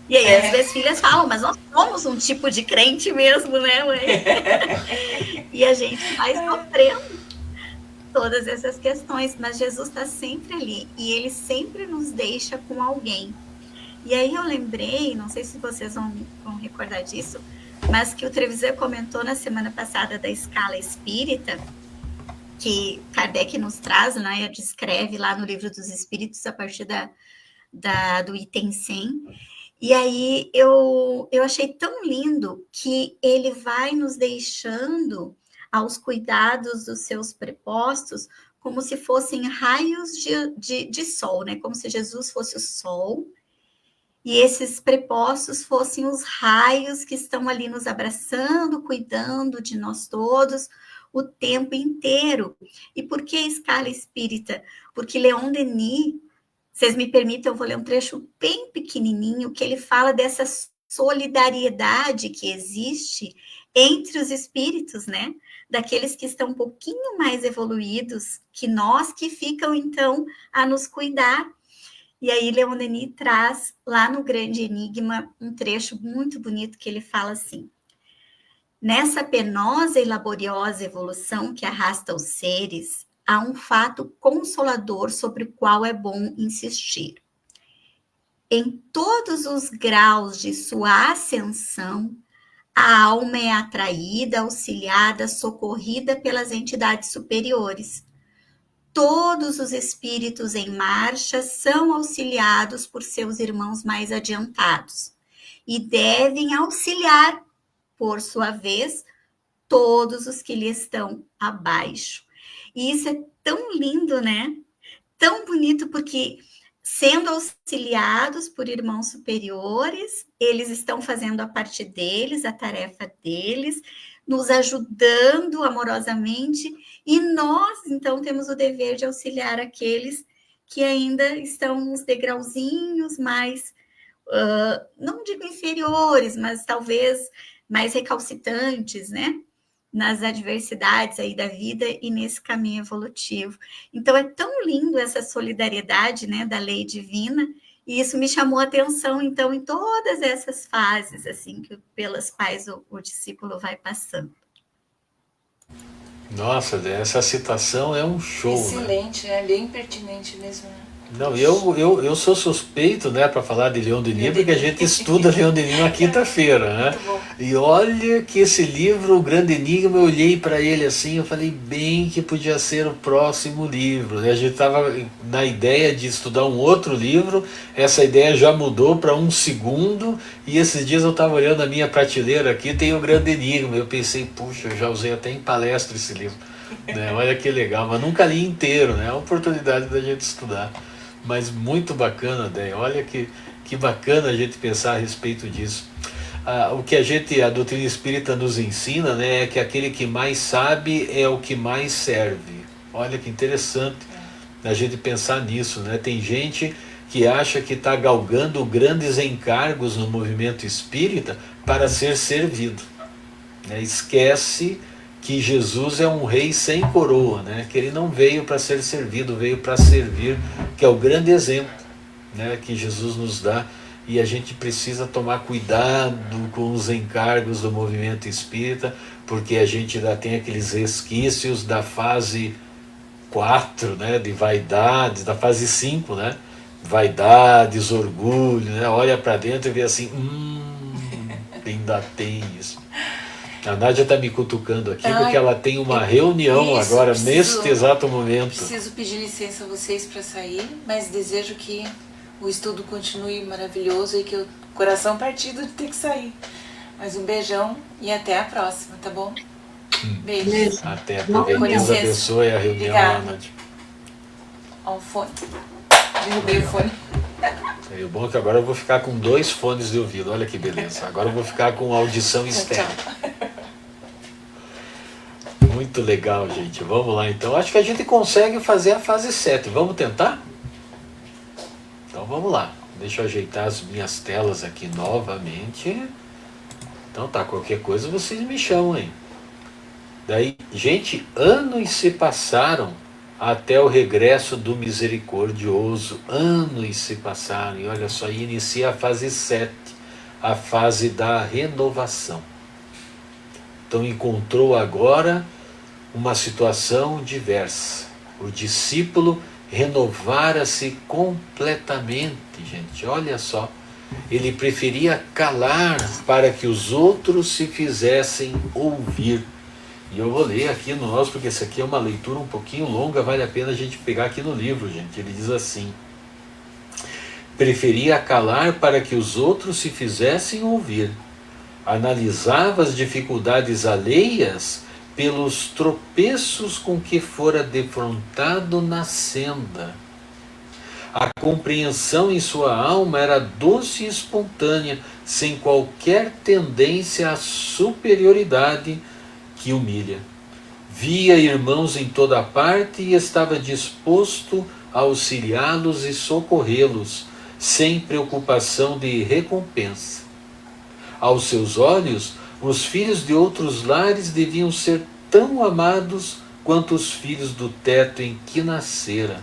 E aí as minhas filhas falam, mas nós somos um tipo de crente mesmo, né, mãe? E a gente vai sofrendo todas essas questões, mas Jesus está sempre ali e ele sempre nos deixa com alguém. E aí eu lembrei, não sei se vocês vão recordar disso, mas que o Trevisan comentou na semana passada da escala espírita, que Kardec nos traz, né, descreve lá no Livro dos Espíritos a partir do item 100. E aí eu achei tão lindo que ele vai nos deixando aos cuidados dos seus prepostos como se fossem raios de sol, né? Como se Jesus fosse o sol e esses prepostos fossem os raios que estão ali nos abraçando, cuidando de nós todos o tempo inteiro. E por que escala espírita? Porque Leon Denis, vocês me permitem, eu vou ler um trecho bem pequenininho, que ele fala dessa solidariedade que existe entre os espíritos, né? Daqueles que estão um pouquinho mais evoluídos que nós, que ficam, então, a nos cuidar. E aí Leon Denis traz, lá no Grande Enigma, um trecho muito bonito que ele fala assim: nessa penosa e laboriosa evolução que arrasta os seres, há um fato consolador sobre o qual é bom insistir. Em todos os graus de sua ascensão, a alma é atraída, auxiliada, socorrida pelas entidades superiores. Todos os espíritos em marcha são auxiliados por seus irmãos mais adiantados e devem auxiliar, por sua vez, todos os que lhe estão abaixo. E isso é tão lindo, né? Tão bonito, porque sendo auxiliados por irmãos superiores, eles estão fazendo a parte deles, a tarefa deles, nos ajudando amorosamente, e nós, então, temos o dever de auxiliar aqueles que ainda estão nos degrauzinhos mais, não digo inferiores, mas talvez mais recalcitrantes, né? Nas adversidades aí da vida e nesse caminho evolutivo. Então, é tão lindo essa solidariedade, né, da lei divina, e isso me chamou a atenção, então, em todas essas fases, assim, pelas quais o discípulo vai passando. Nossa, essa citação é um show, excelente, né? Bem pertinente mesmo, né? Não, eu sou suspeito, né, para falar de Leon Denis, porque a gente estuda Leon Denis na quinta-feira, né? Muito bom. E olha que esse livro, O Grande Enigma, eu olhei para ele assim, eu falei bem que podia ser o próximo livro, né? A gente estava na ideia de estudar um outro livro, essa ideia já mudou para um segundo, e esses dias eu estava olhando a minha prateleira aqui, tem O Grande Enigma, eu pensei, puxa, eu já usei até em palestra esse livro, né? Olha que legal, mas nunca li inteiro, né? É uma oportunidade da gente estudar. Mas muito bacana, Déia. Olha que bacana a gente pensar a respeito disso. O que a doutrina espírita nos ensina, né, é que aquele que mais sabe é o que mais serve. Olha que interessante a gente pensar nisso, né? Tem gente que acha que está galgando grandes encargos no movimento espírita para ser servido, né? Esquece que Jesus é um rei sem coroa, né? Que ele não veio para ser servido, veio para servir, que é o grande exemplo, né, que Jesus nos dá. E a gente precisa tomar cuidado com os encargos do movimento espírita, porque a gente ainda tem aqueles resquícios da fase 4, né, de vaidades, da fase 5, né, vaidades, orgulho, né, olha para dentro e vê assim, ainda tem isso. A Nádia está me cutucando aqui porque ela tem uma reunião isso, agora, neste exato momento. Preciso pedir licença a vocês para sair, mas desejo que o estudo continue maravilhoso e que o coração partido de ter que sair. Mas um beijão e até a próxima, tá bom? Beijo. Até, porque Deus abençoe a reunião, Nádia. Ó, o fone. Derrubei o fone. E o bom é que agora eu vou ficar com 2 fones de ouvido, olha que beleza. Agora eu vou ficar com audição externa. Muito legal, gente. Vamos lá então. Acho que a gente consegue fazer a fase 7. Vamos tentar? Então vamos lá. Deixa eu ajeitar as minhas telas aqui novamente. Então tá, qualquer coisa vocês me chamam aí. Daí, gente, anos se passaram até o regresso do misericordioso. Anos se passaram. E olha só, aí inicia a fase 7, a fase da renovação. Então encontrou agora uma situação diversa. O discípulo renovara-se completamente, gente. Olha só. Ele preferia calar para que os outros se fizessem ouvir. E eu vou ler aqui no nosso, porque essa aqui é uma leitura um pouquinho longa, vale a pena a gente pegar aqui no livro, gente. Ele diz assim: preferia calar para que os outros se fizessem ouvir. Analisava as dificuldades alheias pelos tropeços com que fora defrontado na senda. A compreensão em sua alma era doce e espontânea, sem qualquer tendência à superioridade que humilha. Via irmãos em toda parte e estava disposto a auxiliá-los e socorrê-los, sem preocupação de recompensa. Aos seus olhos, os filhos de outros lares deviam ser tão amados quanto os filhos do teto em que nascera.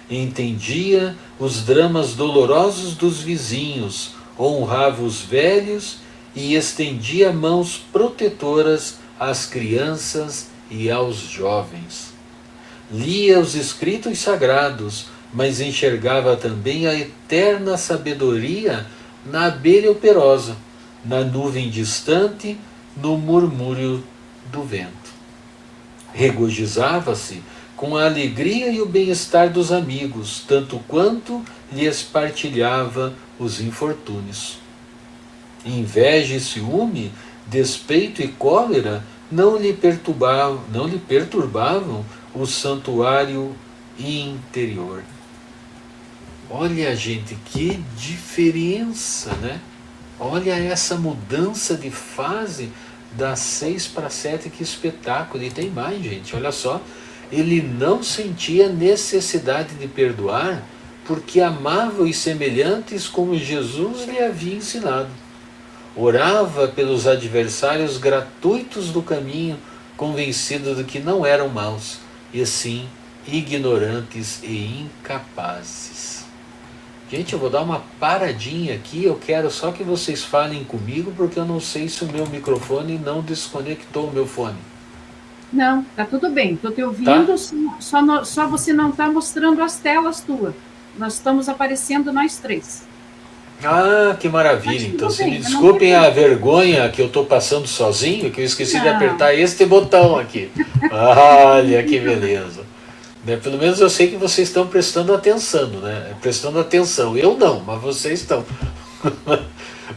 Entendia os dramas dolorosos dos vizinhos, honrava os velhos e estendia mãos protetoras às crianças e aos jovens. Lia os escritos sagrados, mas enxergava também a eterna sabedoria na abelha operosa, na nuvem distante, no murmúrio do vento. Regozijava-se com a alegria e o bem-estar dos amigos, tanto quanto lhes partilhava os infortúnios. Inveja e ciúme, despeito e cólera não lhe perturbavam o santuário interior. Olha, gente, que diferença, né? Olha essa mudança de fase das 6 para 7, que espetáculo. E tem mais, gente, olha só. Ele não sentia necessidade de perdoar porque amava os semelhantes como Jesus lhe havia ensinado. Orava pelos adversários gratuitos do caminho, convencido de que não eram maus, e sim ignorantes e incapazes. Gente, eu vou dar uma paradinha aqui, eu quero só que vocês falem comigo, porque eu não sei se o meu microfone não desconectou o meu fone. Não, tá tudo bem, estou te ouvindo, Tá? só você não está mostrando as telas tuas. Nós estamos aparecendo nós três. Ah, que maravilha. Então, se me desculpem a vergonha que eu estou passando sozinho, que eu esqueci de apertar este botão aqui. Olha que beleza. Pelo menos eu sei que vocês estão prestando atenção, né? Prestando atenção. Eu não, mas vocês estão.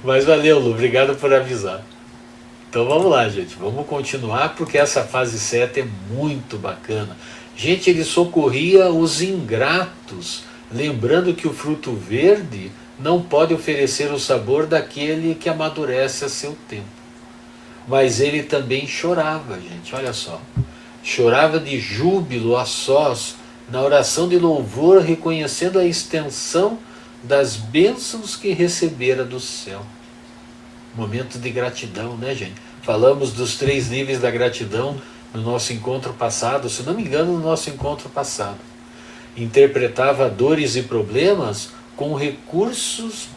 Mas valeu, Lu. Obrigado por avisar. Então vamos lá, gente. Vamos continuar, porque essa fase 7 é muito bacana. Gente, ele socorria os ingratos, lembrando que o fruto verde não pode oferecer o sabor daquele que amadurece a seu tempo. Mas ele também chorava, gente, olha só. Chorava de júbilo a sós, na oração de louvor, reconhecendo a extensão das bênçãos que recebera do céu. Momento de gratidão, né, gente? Falamos dos 3 níveis da gratidão no nosso encontro passado, se não me engano, no nosso encontro passado. Interpretava dores e problemas como recursos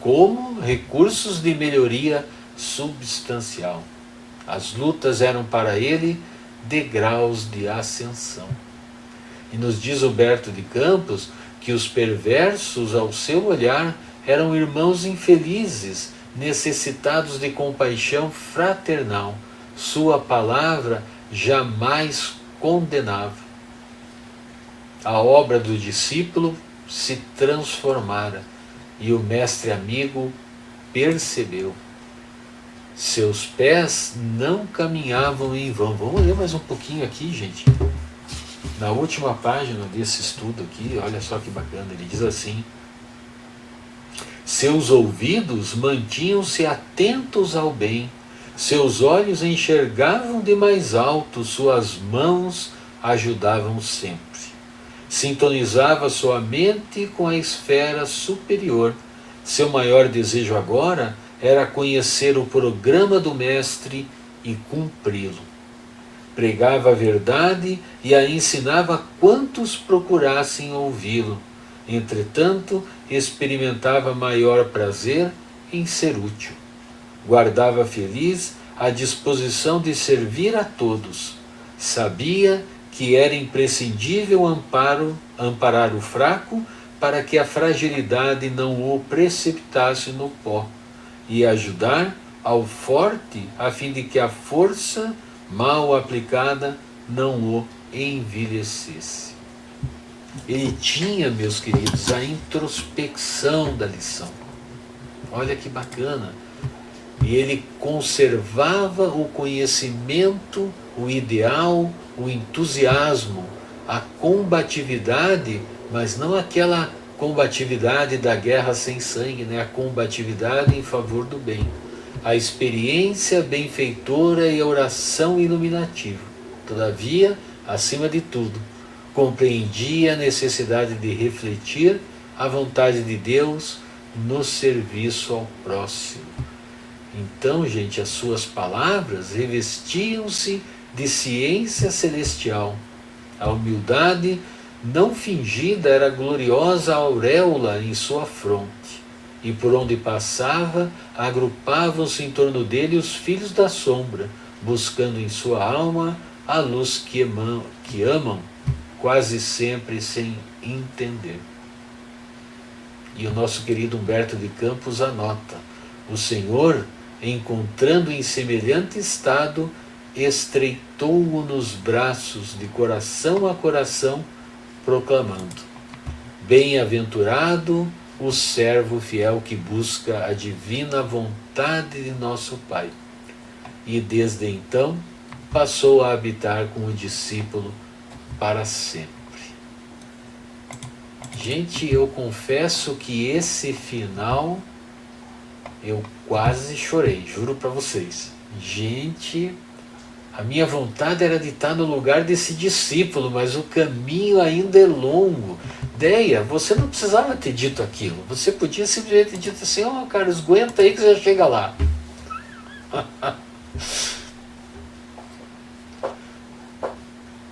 de melhoria substancial. As lutas eram para ele degraus de ascensão. E nos diz Humberto de Campos que os perversos, ao seu olhar, eram irmãos infelizes, necessitados de compaixão fraternal. Sua palavra jamais condenava. A obra do discípulo se transformara e o mestre amigo percebeu. Seus pés não caminhavam em vão. Vamos ler mais um pouquinho aqui, gente. Na última página desse estudo aqui, olha só que bacana, ele diz assim: seus ouvidos mantinham-se atentos ao bem, seus olhos enxergavam de mais alto, suas mãos ajudavam sempre. Sintonizava sua mente com a esfera superior. Seu maior desejo agora era conhecer o programa do Mestre e cumpri-lo. Pregava a verdade e a ensinava a quantos procurassem ouvi-lo. Entretanto, experimentava maior prazer em ser útil. Guardava feliz a disposição de servir a todos. Sabia que era imprescindível amparar o fraco para que a fragilidade não o precipitasse no pó, e ajudar ao forte a fim de que a força mal aplicada não o envelhecesse. Ele tinha, meus queridos, a introspecção da lição. Olha que bacana. E ele conservava o conhecimento, o ideal, o entusiasmo, a combatividade, mas não aquela combatividade da guerra sem sangue, né? A combatividade em favor do bem. A experiência benfeitora e a oração iluminativa. Todavia, acima de tudo, compreendia a necessidade de refletir a vontade de Deus no serviço ao próximo. Então, gente, as suas palavras revestiam-se de ciência celestial. A humildade não fingida era gloriosa auréola em sua fronte, e por onde passava, agrupavam-se em torno dele os filhos da sombra, buscando em sua alma a luz que amam, quase sempre sem entender. E o nosso querido Humberto de Campos anota: o Senhor, encontrando em semelhante estado, estreitou-o nos braços de coração a coração, proclamando: bem-aventurado o servo fiel que busca a divina vontade de nosso Pai. E desde então passou a habitar com o discípulo para sempre. Gente, eu confesso que esse final eu quase chorei, juro para vocês. Gente, a minha vontade era de estar no lugar desse discípulo, mas o caminho ainda é longo. Deia, você não precisava ter dito aquilo. Você podia simplesmente ter dito assim: ó, Carlos, aguenta aí que você já chega lá.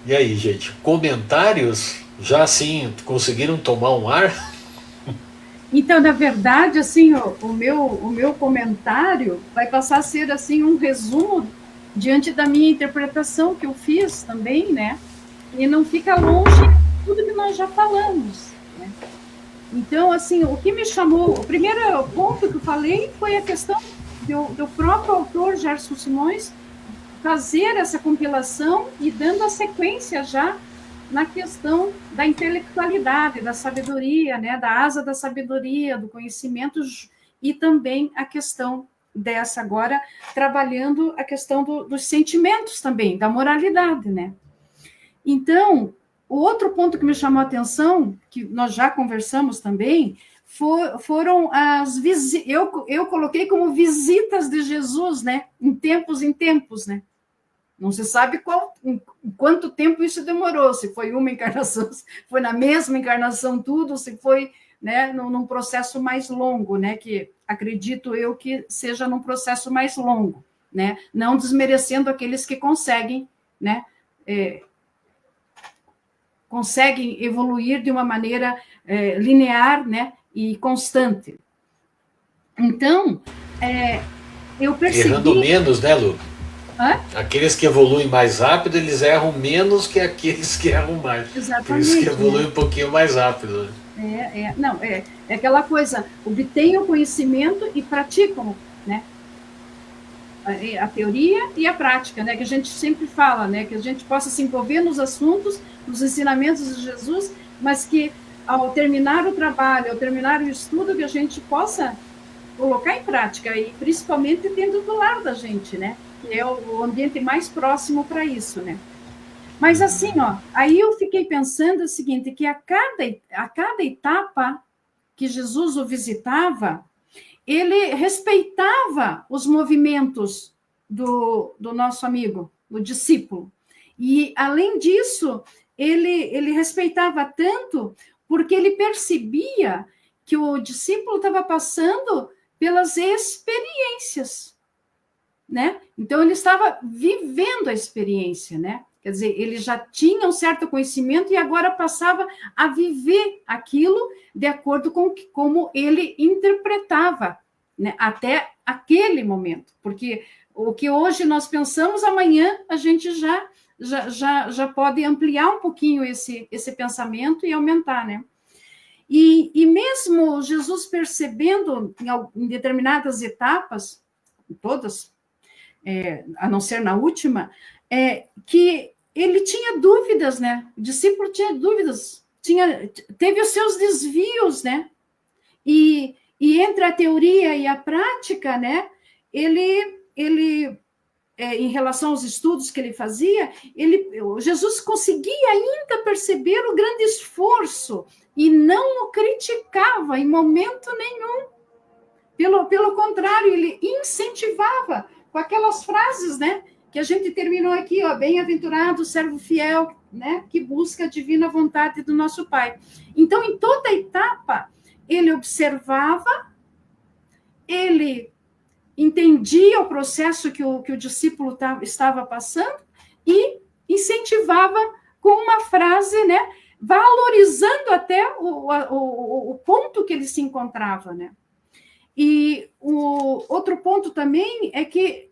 E aí, gente, comentários? Já assim, conseguiram tomar um ar? Então, na verdade, assim, o meu comentário vai passar a ser assim um resumo diante da minha interpretação que eu fiz também, né? E não fica longe de tudo que nós já falamos, né? Então, assim, o que me chamou, o primeiro ponto que eu falei foi a questão do próprio autor, Gerson Simões, fazer essa compilação e dando a sequência já na questão da intelectualidade, da sabedoria, né, da asa da sabedoria, do conhecimento, e também a questão dessa agora, trabalhando a questão dos sentimentos também, da moralidade, né? Então, o outro ponto que me chamou a atenção, que nós já conversamos também, foram as visitas, eu coloquei como visitas de Jesus, né? Em tempos, né? Não se sabe quanto tempo isso demorou, se foi uma encarnação, se foi na mesma encarnação tudo, se foi, né, num processo mais longo, né? Que acredito eu que seja num processo mais longo, né? Não desmerecendo aqueles que conseguem, né? Conseguem evoluir de uma maneira linear, né, e constante. Então, eu percebi... Errando menos, né, Lu? Hã? Aqueles que evoluem mais rápido, eles erram menos que aqueles que erram mais. Exatamente. Por isso que evoluem um pouquinho mais rápido. Não, é aquela coisa, obtêm o conhecimento e praticam, né? A teoria e a prática, né? Que a gente sempre fala, né? Que a gente possa se envolver nos assuntos, nos ensinamentos de Jesus, mas que ao terminar o trabalho, ao terminar o estudo, que a gente possa colocar em prática, e principalmente dentro do lar da gente, né? Que é o ambiente mais próximo para isso, né? Mas assim, ó, aí eu fiquei pensando o seguinte, que a cada etapa que Jesus o visitava, ele respeitava os movimentos do nosso amigo, do discípulo. E, além disso, ele respeitava tanto porque ele percebia que o discípulo estava passando pelas experiências, né? Então, ele estava vivendo a experiência, né? Quer dizer, ele já tinha um certo conhecimento e agora passava a viver aquilo de acordo com como ele interpretava, né, até aquele momento. Porque o que hoje nós pensamos, amanhã a gente já pode ampliar um pouquinho esse pensamento e aumentar, né? E mesmo Jesus percebendo em determinadas etapas, todas, a não ser na última, que ele tinha dúvidas, né? O discípulo tinha dúvidas, teve os seus desvios, né? E entre a teoria e a prática, né? Ele em relação aos estudos que ele fazia, Jesus conseguia ainda perceber o grande esforço e não o criticava em momento nenhum. Pelo contrário, ele incentivava com aquelas frases, né? Que a gente terminou aqui, ó, bem-aventurado, servo fiel, né, que busca a divina vontade do nosso Pai. Então, em toda etapa, ele observava, ele entendia o processo que o discípulo estava passando e incentivava com uma frase, né, valorizando até o ponto que ele se encontrava, né. E o outro ponto também é que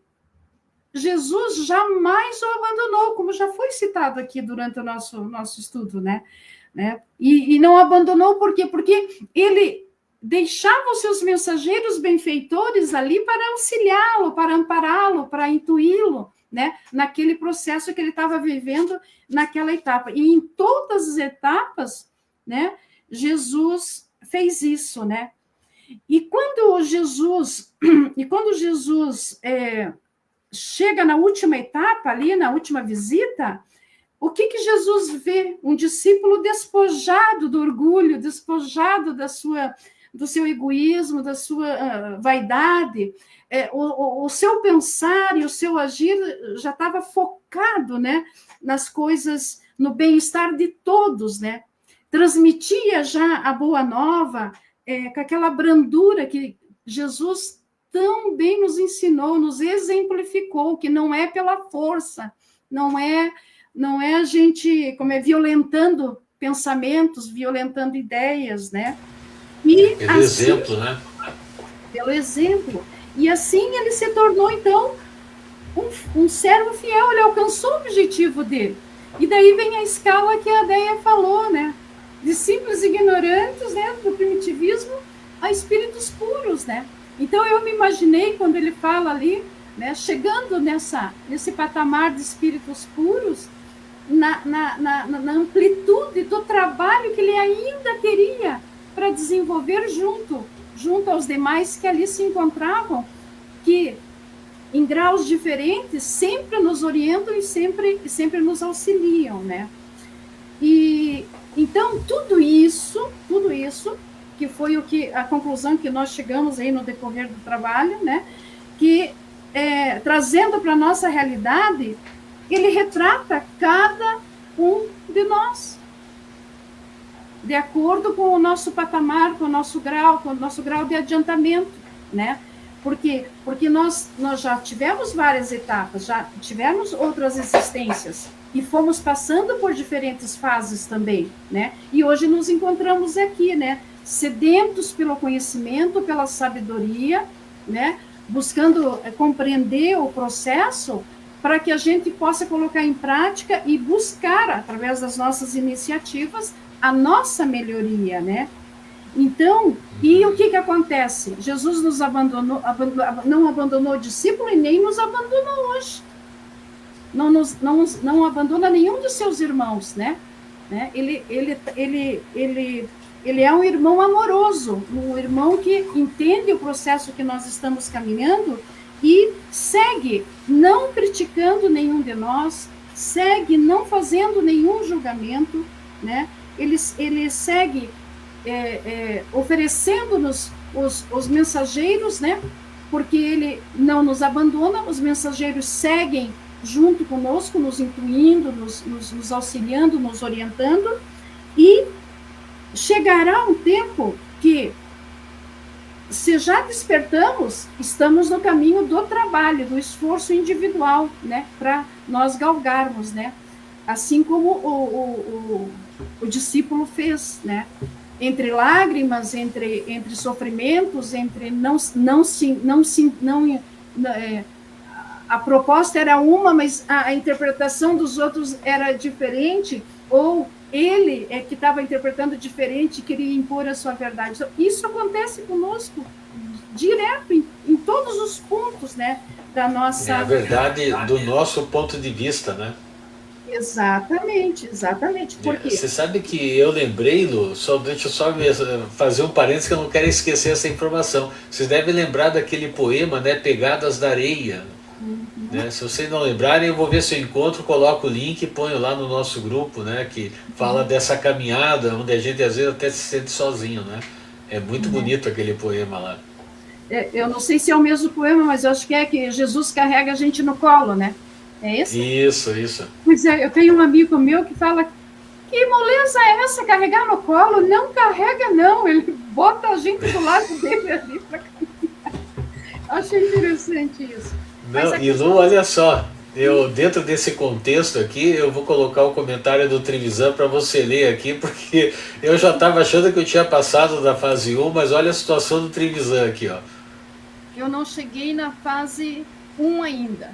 Jesus jamais o abandonou, como já foi citado aqui durante o nosso estudo, né? E não abandonou por quê? Porque ele deixava os seus mensageiros benfeitores ali para auxiliá-lo, para ampará-lo, para intuí-lo, né? Naquele processo que ele estava vivendo naquela etapa. E em todas as etapas, né? Jesus fez isso, né? E quando Jesus chega na última etapa, ali na última visita, o que Jesus vê? Um discípulo despojado do orgulho, despojado do seu egoísmo, da sua vaidade. O seu pensar e o seu agir já estava focado, né, nas coisas, no bem-estar de todos, né? Transmitia já a boa nova, com aquela brandura que Jesus tão bem nos ensinou, nos exemplificou, que não é pela força, não é a gente, violentando pensamentos, violentando ideias, né? E pelo exemplo, né? Pelo exemplo. E assim ele se tornou, então, um servo fiel, ele alcançou o objetivo dele. E daí vem a escala que a Déia falou, né? de simples ignorantes, né, do primitivismo, a espíritos puros, né? Então eu me imaginei quando ele fala ali, né, chegando nesse patamar de espíritos puros, na amplitude do trabalho que ele ainda teria para desenvolver junto aos demais que ali se encontravam, que em graus diferentes sempre nos orientam e sempre nos auxiliam, né? E então tudo isso que foi a conclusão que nós chegamos aí no decorrer do trabalho, né? Que trazendo para a nossa realidade, ele retrata cada um de nós, de acordo com o nosso patamar, com o nosso grau de adiantamento, né? Porque nós já tivemos várias etapas, já tivemos outras existências e fomos passando por diferentes fases também, né? E hoje nos encontramos aqui, né? Sedentos pelo conhecimento, pela sabedoria, né? Buscando compreender o processo para que a gente possa colocar em prática e buscar, através das nossas iniciativas, a nossa melhoria, né? Então, e o que acontece? Jesus nos não abandonou o discípulo e nem nos abandonou hoje. Não abandona nenhum dos seus irmãos, né? Ele é um irmão amoroso, um irmão que entende o processo que nós estamos caminhando e segue não criticando nenhum de nós, segue não fazendo nenhum julgamento, né? Ele segue oferecendo-nos os mensageiros, né? Porque ele não nos abandona, os mensageiros seguem junto conosco, nos intuindo, nos auxiliando, nos orientando, e chegará um tempo que, se já despertamos, estamos no caminho do trabalho, do esforço individual, né? Para nós galgarmos, né? Assim como o discípulo fez, né? Entre lágrimas, entre sofrimentos, entre a proposta era uma, mas a interpretação dos outros era diferente, ou ele que estava interpretando diferente e queria impor a sua verdade. Então, isso acontece conosco direto, em todos os pontos, né, da nossa... É a verdade do nosso ponto de vista, né? Exatamente. Por quê? Você sabe que eu lembrei, Lu, deixa eu só fazer um parênteses que eu não quero esquecer essa informação. Vocês devem lembrar daquele poema, né, Pegadas da Areia. Né? Se vocês não lembrarem, eu vou ver se eu encontro, coloco o link e ponho lá no nosso grupo, né, que fala dessa caminhada, onde a gente às vezes até se sente sozinho, né? É muito bonito aquele poema lá. Eu não sei se é o mesmo poema, mas eu acho que Jesus carrega a gente no colo, né? É esse? Isso. Pois é, eu tenho um amigo meu que fala: que moleza é essa, carregar no colo? Não carrega, não. Ele bota a gente do lado dele ali para caminhar. Achei interessante isso. Não, e Lu, olha só, dentro desse contexto aqui, eu vou colocar o comentário do Trevisan para você ler aqui, porque eu já estava achando que eu tinha passado da fase 1, mas olha a situação do Trevisan aqui, ó. Eu não cheguei na fase 1 ainda.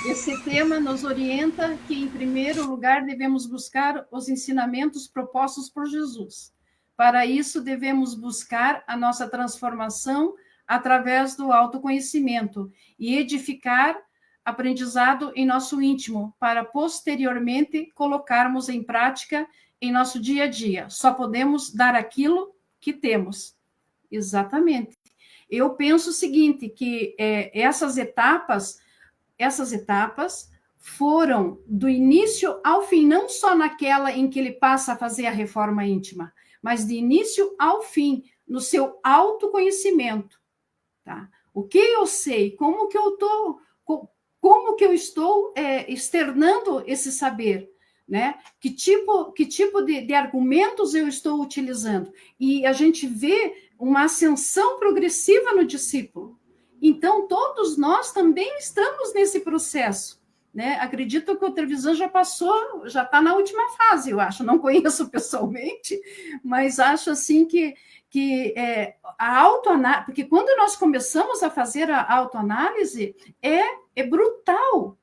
Esse tema nos orienta que, em primeiro lugar, devemos buscar os ensinamentos propostos por Jesus. Para isso, devemos buscar a nossa transformação através do autoconhecimento e edificar aprendizado em nosso íntimo, para posteriormente colocarmos em prática em nosso dia a dia. Só podemos dar aquilo que temos. Exatamente. Eu penso o seguinte, que essas etapas foram do início ao fim, não só naquela em que ele passa a fazer a reforma íntima, mas de início ao fim, no seu autoconhecimento. Tá? O que eu sei, como que eu estou externando esse saber, né? Que tipo de argumentos eu estou utilizando? E a gente vê uma ascensão progressiva no discípulo. Então, todos nós também estamos nesse processo, né? Acredito que o Trevisan já está na última fase, eu acho. Não conheço pessoalmente, mas acho assim que a autoanálise, porque quando nós começamos a fazer a autoanálise, é brutal.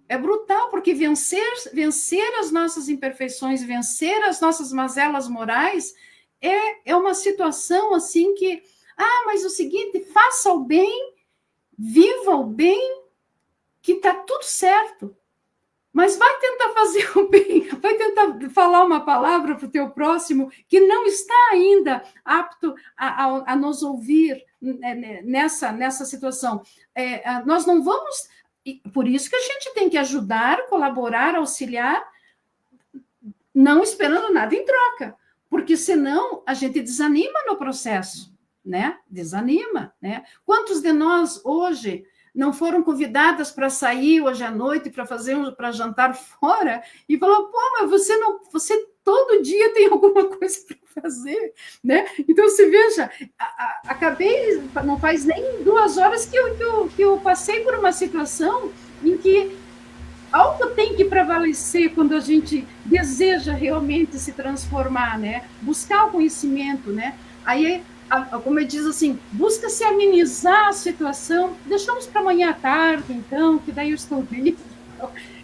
É brutal, porque vencer as nossas imperfeições, vencer as nossas mazelas morais, é uma situação assim que, mas o seguinte, faça o bem, viva o bem, que está tudo certo. Mas vai tentar fazer o bem, vai tentar falar uma palavra para o teu próximo que não está ainda apto a nos ouvir nessa situação. Nós não vamos... Por isso que a gente tem que ajudar, colaborar, auxiliar, não esperando nada em troca, porque senão a gente desanima no processo, né? Desanima, né? Quantos de nós hoje não foram convidadas para sair hoje à noite para jantar fora e falou, mas você todo dia tem alguma coisa para fazer, né? Então você veja, acabei, não faz nem 2 horas que eu passei por uma situação em que algo tem que prevalecer quando a gente deseja realmente se transformar, né? Buscar o conhecimento, né? Aí, como ele diz assim, busca se amenizar a situação, deixamos para amanhã à tarde, então, que daí eu estou livre.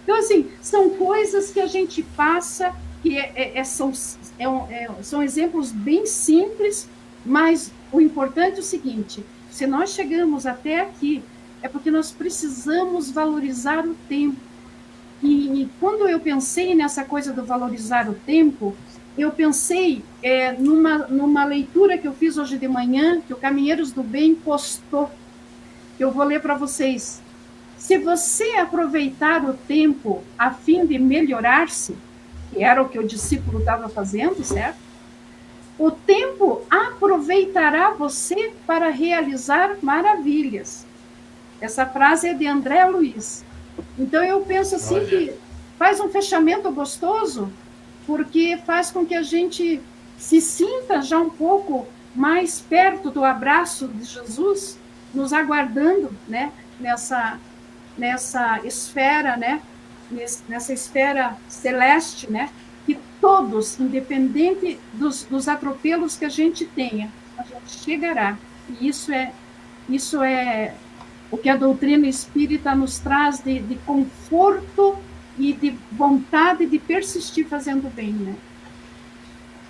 Então, assim, são coisas que a gente passa, que são exemplos bem simples, mas o importante é o seguinte, se nós chegamos até aqui, é porque nós precisamos valorizar o tempo. E quando eu pensei nessa coisa do valorizar o tempo, eu pensei numa leitura que eu fiz hoje de manhã, que o Caminheiros do Bem postou, que eu vou ler para vocês. Se você aproveitar o tempo a fim de melhorar-se, que era o que o discípulo estava fazendo, certo? O tempo aproveitará você para realizar maravilhas. Essa frase é de André Luiz. Então, eu penso assim que faz um fechamento gostoso, porque faz com que a gente se sinta já um pouco mais perto do abraço de Jesus, nos aguardando, né, nessa esfera, né, nessa esfera celeste, né, que todos, independente dos atropelos que a gente tenha, a gente chegará. E isso é o que a doutrina espírita nos traz de conforto e de vontade de persistir fazendo bem, né?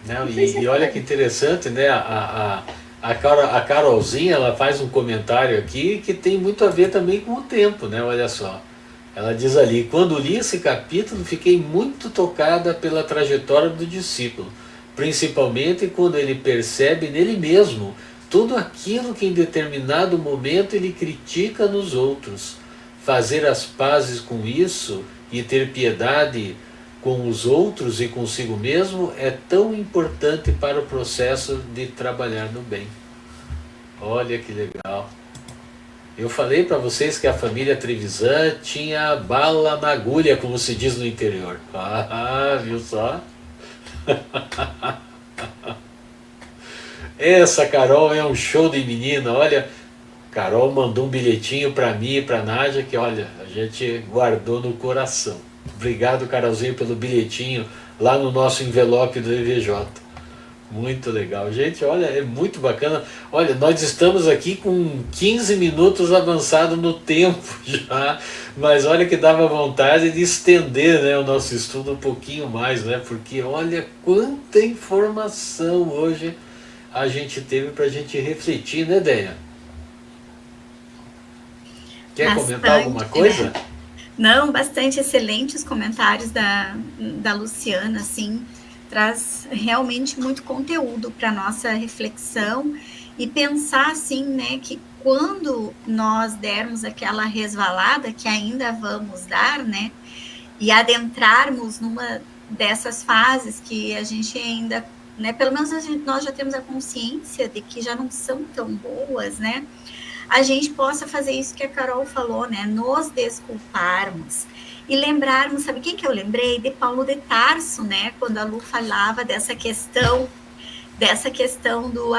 Não, e olha que interessante, né? A Carolzinha, ela faz um comentário aqui que tem muito a ver também com o tempo, né? Olha só. Ela diz ali, quando li esse capítulo, fiquei muito tocada pela trajetória do discípulo, principalmente quando ele percebe nele mesmo tudo aquilo que em determinado momento ele critica nos outros. Fazer as pazes com isso e ter piedade com os outros e consigo mesmo é tão importante para o processo de trabalhar no bem. Olha que legal. Eu falei para vocês que a família Trevisan tinha bala na agulha, como se diz no interior. Viu só? Essa Carol é um show de menina. Olha, Carol mandou um bilhetinho para mim e para a Nádia que, olha, a gente guardou no coração. Obrigado, Carolzinho, pelo bilhetinho lá no nosso envelope do EVJ. Muito legal. Gente, olha, é muito bacana. Olha, nós estamos aqui com 15 minutos avançado no tempo já, mas olha que dava vontade de estender, né, o nosso estudo um pouquinho mais, né? Porque olha quanta informação hoje a gente teve para a gente refletir, né, Deia? Quer bastante, comentar alguma coisa? Né? Não, bastante excelentes comentários da Luciana, assim, traz realmente muito conteúdo para nossa reflexão e pensar, assim, né, que quando nós dermos aquela resvalada, que ainda vamos dar, né, e adentrarmos numa dessas fases que a gente ainda, né, pelo menos nós já temos a consciência de que já não são tão boas, né, a gente possa fazer isso que a Carol falou, né, nos desculparmos e lembrarmos, sabe quem que eu lembrei? De Paulo de Tarso, né, quando a Lu falava dessa questão do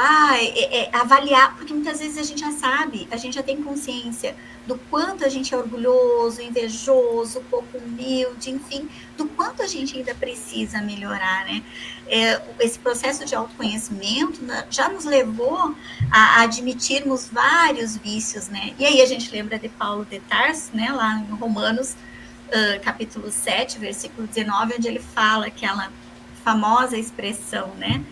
avaliar, porque muitas vezes a gente já sabe, a gente já tem consciência do quanto a gente é orgulhoso, invejoso, pouco humilde, enfim, do quanto a gente ainda precisa melhorar, né? Esse processo de autoconhecimento já nos levou a admitirmos vários vícios, né? E aí a gente lembra de Paulo de Tarso, né, lá em Romanos capítulo 7, versículo 19, onde ele fala aquela famosa expressão, né?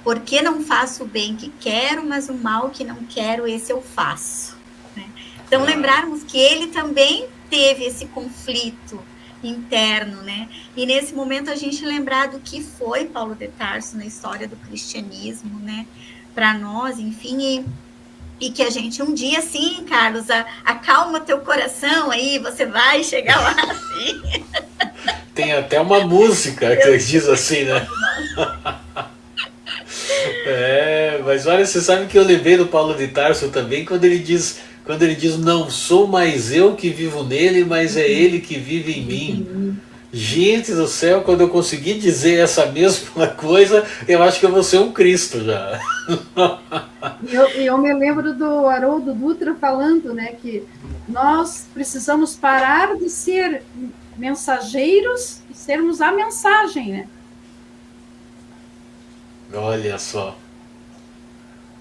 Porque não faço o bem que quero, mas o mal que não quero, esse eu faço. Né? Então, lembrarmos que ele também teve esse conflito interno, né? E nesse momento a gente lembrar do que foi Paulo de Tarso na história do cristianismo, né? Para nós, enfim, e que a gente um dia, sim, Carlos, acalma teu coração aí, você vai chegar lá, assim. Tem até uma música que diz assim, né? Mas olha, você sabe que eu lembrei do Paulo de Tarso também, quando ele diz, não sou mais eu que vivo nele, mas é ele que vive em mim. Gente do céu, quando eu conseguir dizer essa mesma coisa, eu acho que eu vou ser um Cristo já. Eu me lembro do Haroldo Dutra falando, né, que nós precisamos parar de ser mensageiros e sermos a mensagem, né? Olha só.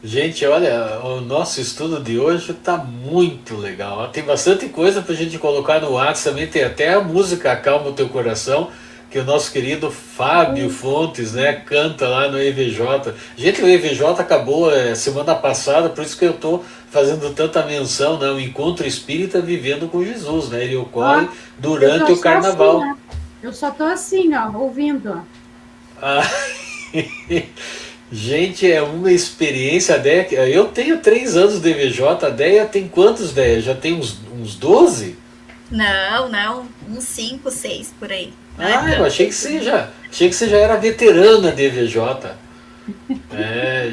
Gente, olha, o nosso estudo de hoje está muito legal. Tem bastante coisa para a gente colocar no WhatsApp também. Tem até a música Acalma o Teu Coração, que o nosso querido Fábio Fontes, né, canta lá no EVJ. Gente, o EVJ acabou semana passada, por isso que eu estou fazendo tanta menção, né, o Encontro Espírita Vivendo com Jesus, né? Ele ocorre durante o Carnaval. Assim, eu só estou assim, ó, ouvindo. Ó. Gente, é uma experiência. A Deia, eu tenho 3 anos de EVJ, a Deia tem quantos, Deia? Já tem uns 12? Não, uns 5, 6 por aí. Eu achei que você já era veterana de EVJ.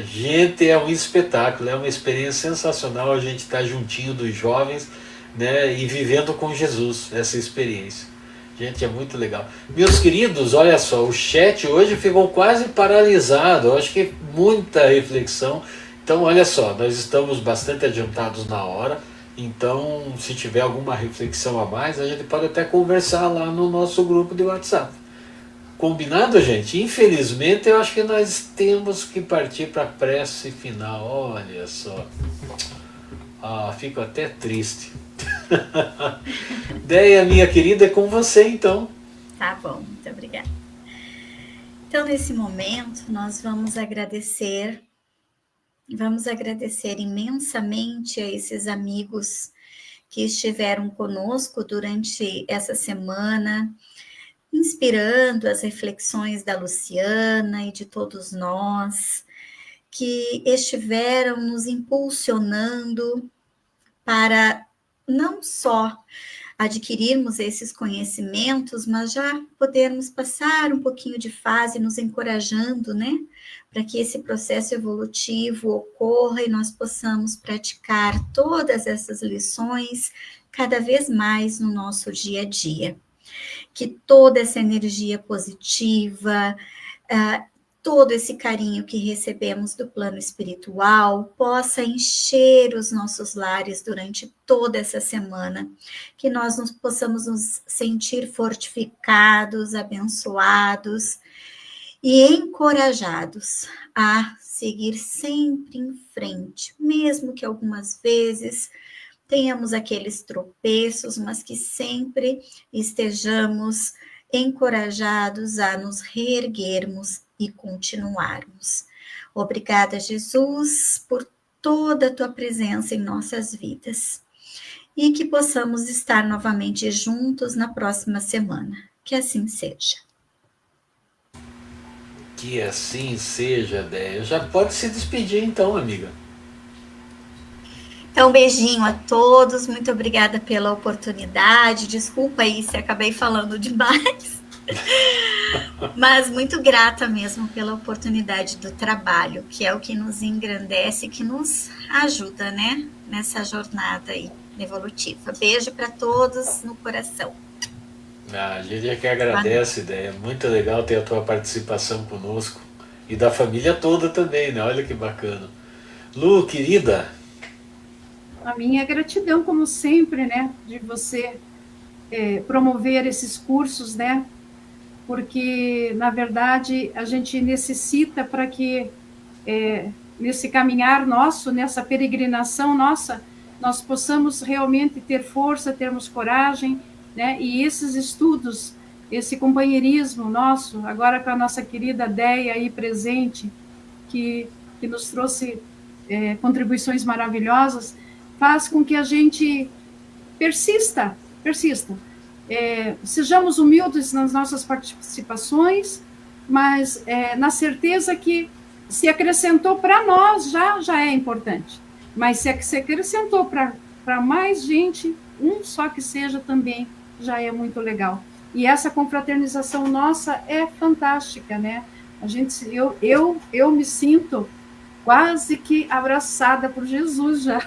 Gente, é um espetáculo, é uma experiência sensacional a gente estar juntinho dos jovens, né, e vivendo com Jesus essa experiência. Gente, é muito legal. Meus queridos, olha só, o chat hoje ficou quase paralisado, eu acho que muita reflexão. Então, olha só, nós estamos bastante adiantados na hora, então se tiver alguma reflexão a mais, a gente pode até conversar lá no nosso grupo de WhatsApp. Combinado, gente? Infelizmente, eu acho que nós temos que partir para a prece final. Olha só. Fico até triste. Deia, minha querida, é com você então. Tá bom, muito obrigada. Então, nesse momento, nós vamos agradecer imensamente a esses amigos que estiveram conosco durante essa semana, inspirando as reflexões da Luciana e de todos nós, que estiveram nos impulsionando para não só adquirirmos esses conhecimentos, mas já podermos passar um pouquinho de fase, nos encorajando, né? Para que esse processo evolutivo ocorra e nós possamos praticar todas essas lições cada vez mais no nosso dia a dia. Que toda essa energia positiva, todo esse carinho que recebemos do plano espiritual possa encher os nossos lares durante toda essa semana, que nós possamos nos sentir fortificados, abençoados e encorajados a seguir sempre em frente, mesmo que algumas vezes tenhamos aqueles tropeços, mas que sempre estejamos encorajados a nos reerguermos e continuarmos. Obrigada, Jesus, por toda a tua presença em nossas vidas. E que possamos estar novamente juntos na próxima semana. Que assim seja. Que assim seja, Deia. Já pode se despedir então, amiga. Então, beijinho a todos. Muito obrigada pela oportunidade. Desculpa aí se acabei falando demais. Mas muito grata mesmo pela oportunidade do trabalho, que é o que nos engrandece, que nos ajuda, né, nessa jornada aí evolutiva. Beijo para todos no coração. A gente é que agradece, Deia. Muito legal ter a tua participação conosco e da família toda também, né? Olha que bacana. Lu, querida. A minha gratidão, como sempre, né, de você promover esses cursos, né? Porque, na verdade, a gente necessita para que, nesse caminhar nosso, nessa peregrinação nossa, nós possamos realmente ter força, termos coragem né? E esses estudos, esse companheirismo nosso, agora com a nossa querida Déia aí presente, que nos trouxe contribuições maravilhosas, faz com que a gente persista. Sejamos humildes nas nossas participações, mas na certeza que se acrescentou para nós, já é importante. Mas se acrescentou para mais gente, um só que seja também, já é muito legal. E essa confraternização nossa é fantástica, né? Eu me sinto quase que abraçada por Jesus já.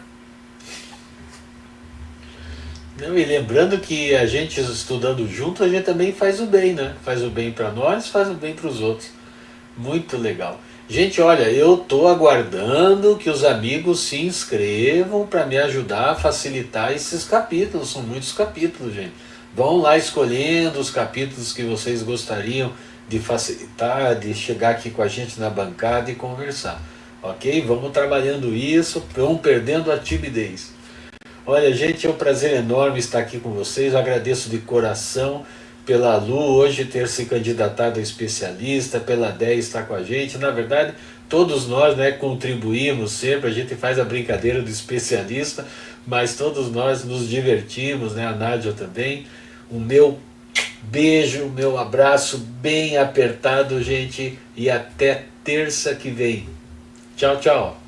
Não, e lembrando que a gente estudando junto, a gente também faz o bem, né? Faz o bem para nós, faz o bem para os outros. Muito legal. Gente, olha, eu estou aguardando que os amigos se inscrevam para me ajudar a facilitar esses capítulos. São muitos capítulos, gente. Vão lá escolhendo os capítulos que vocês gostariam de facilitar, de chegar aqui com a gente na bancada e conversar. Ok? Vamos trabalhando isso, vamos perdendo a timidez. Olha, gente, é um prazer enorme estar aqui com vocês. Eu agradeço de coração pela Lu hoje ter se candidatado a especialista, pela Déia estar com a gente. Na verdade, todos nós, né, contribuímos sempre, a gente faz a brincadeira do especialista, mas todos nós nos divertimos, né, a Nádia também. O meu beijo, meu abraço bem apertado, gente, e até terça que vem. Tchau, tchau.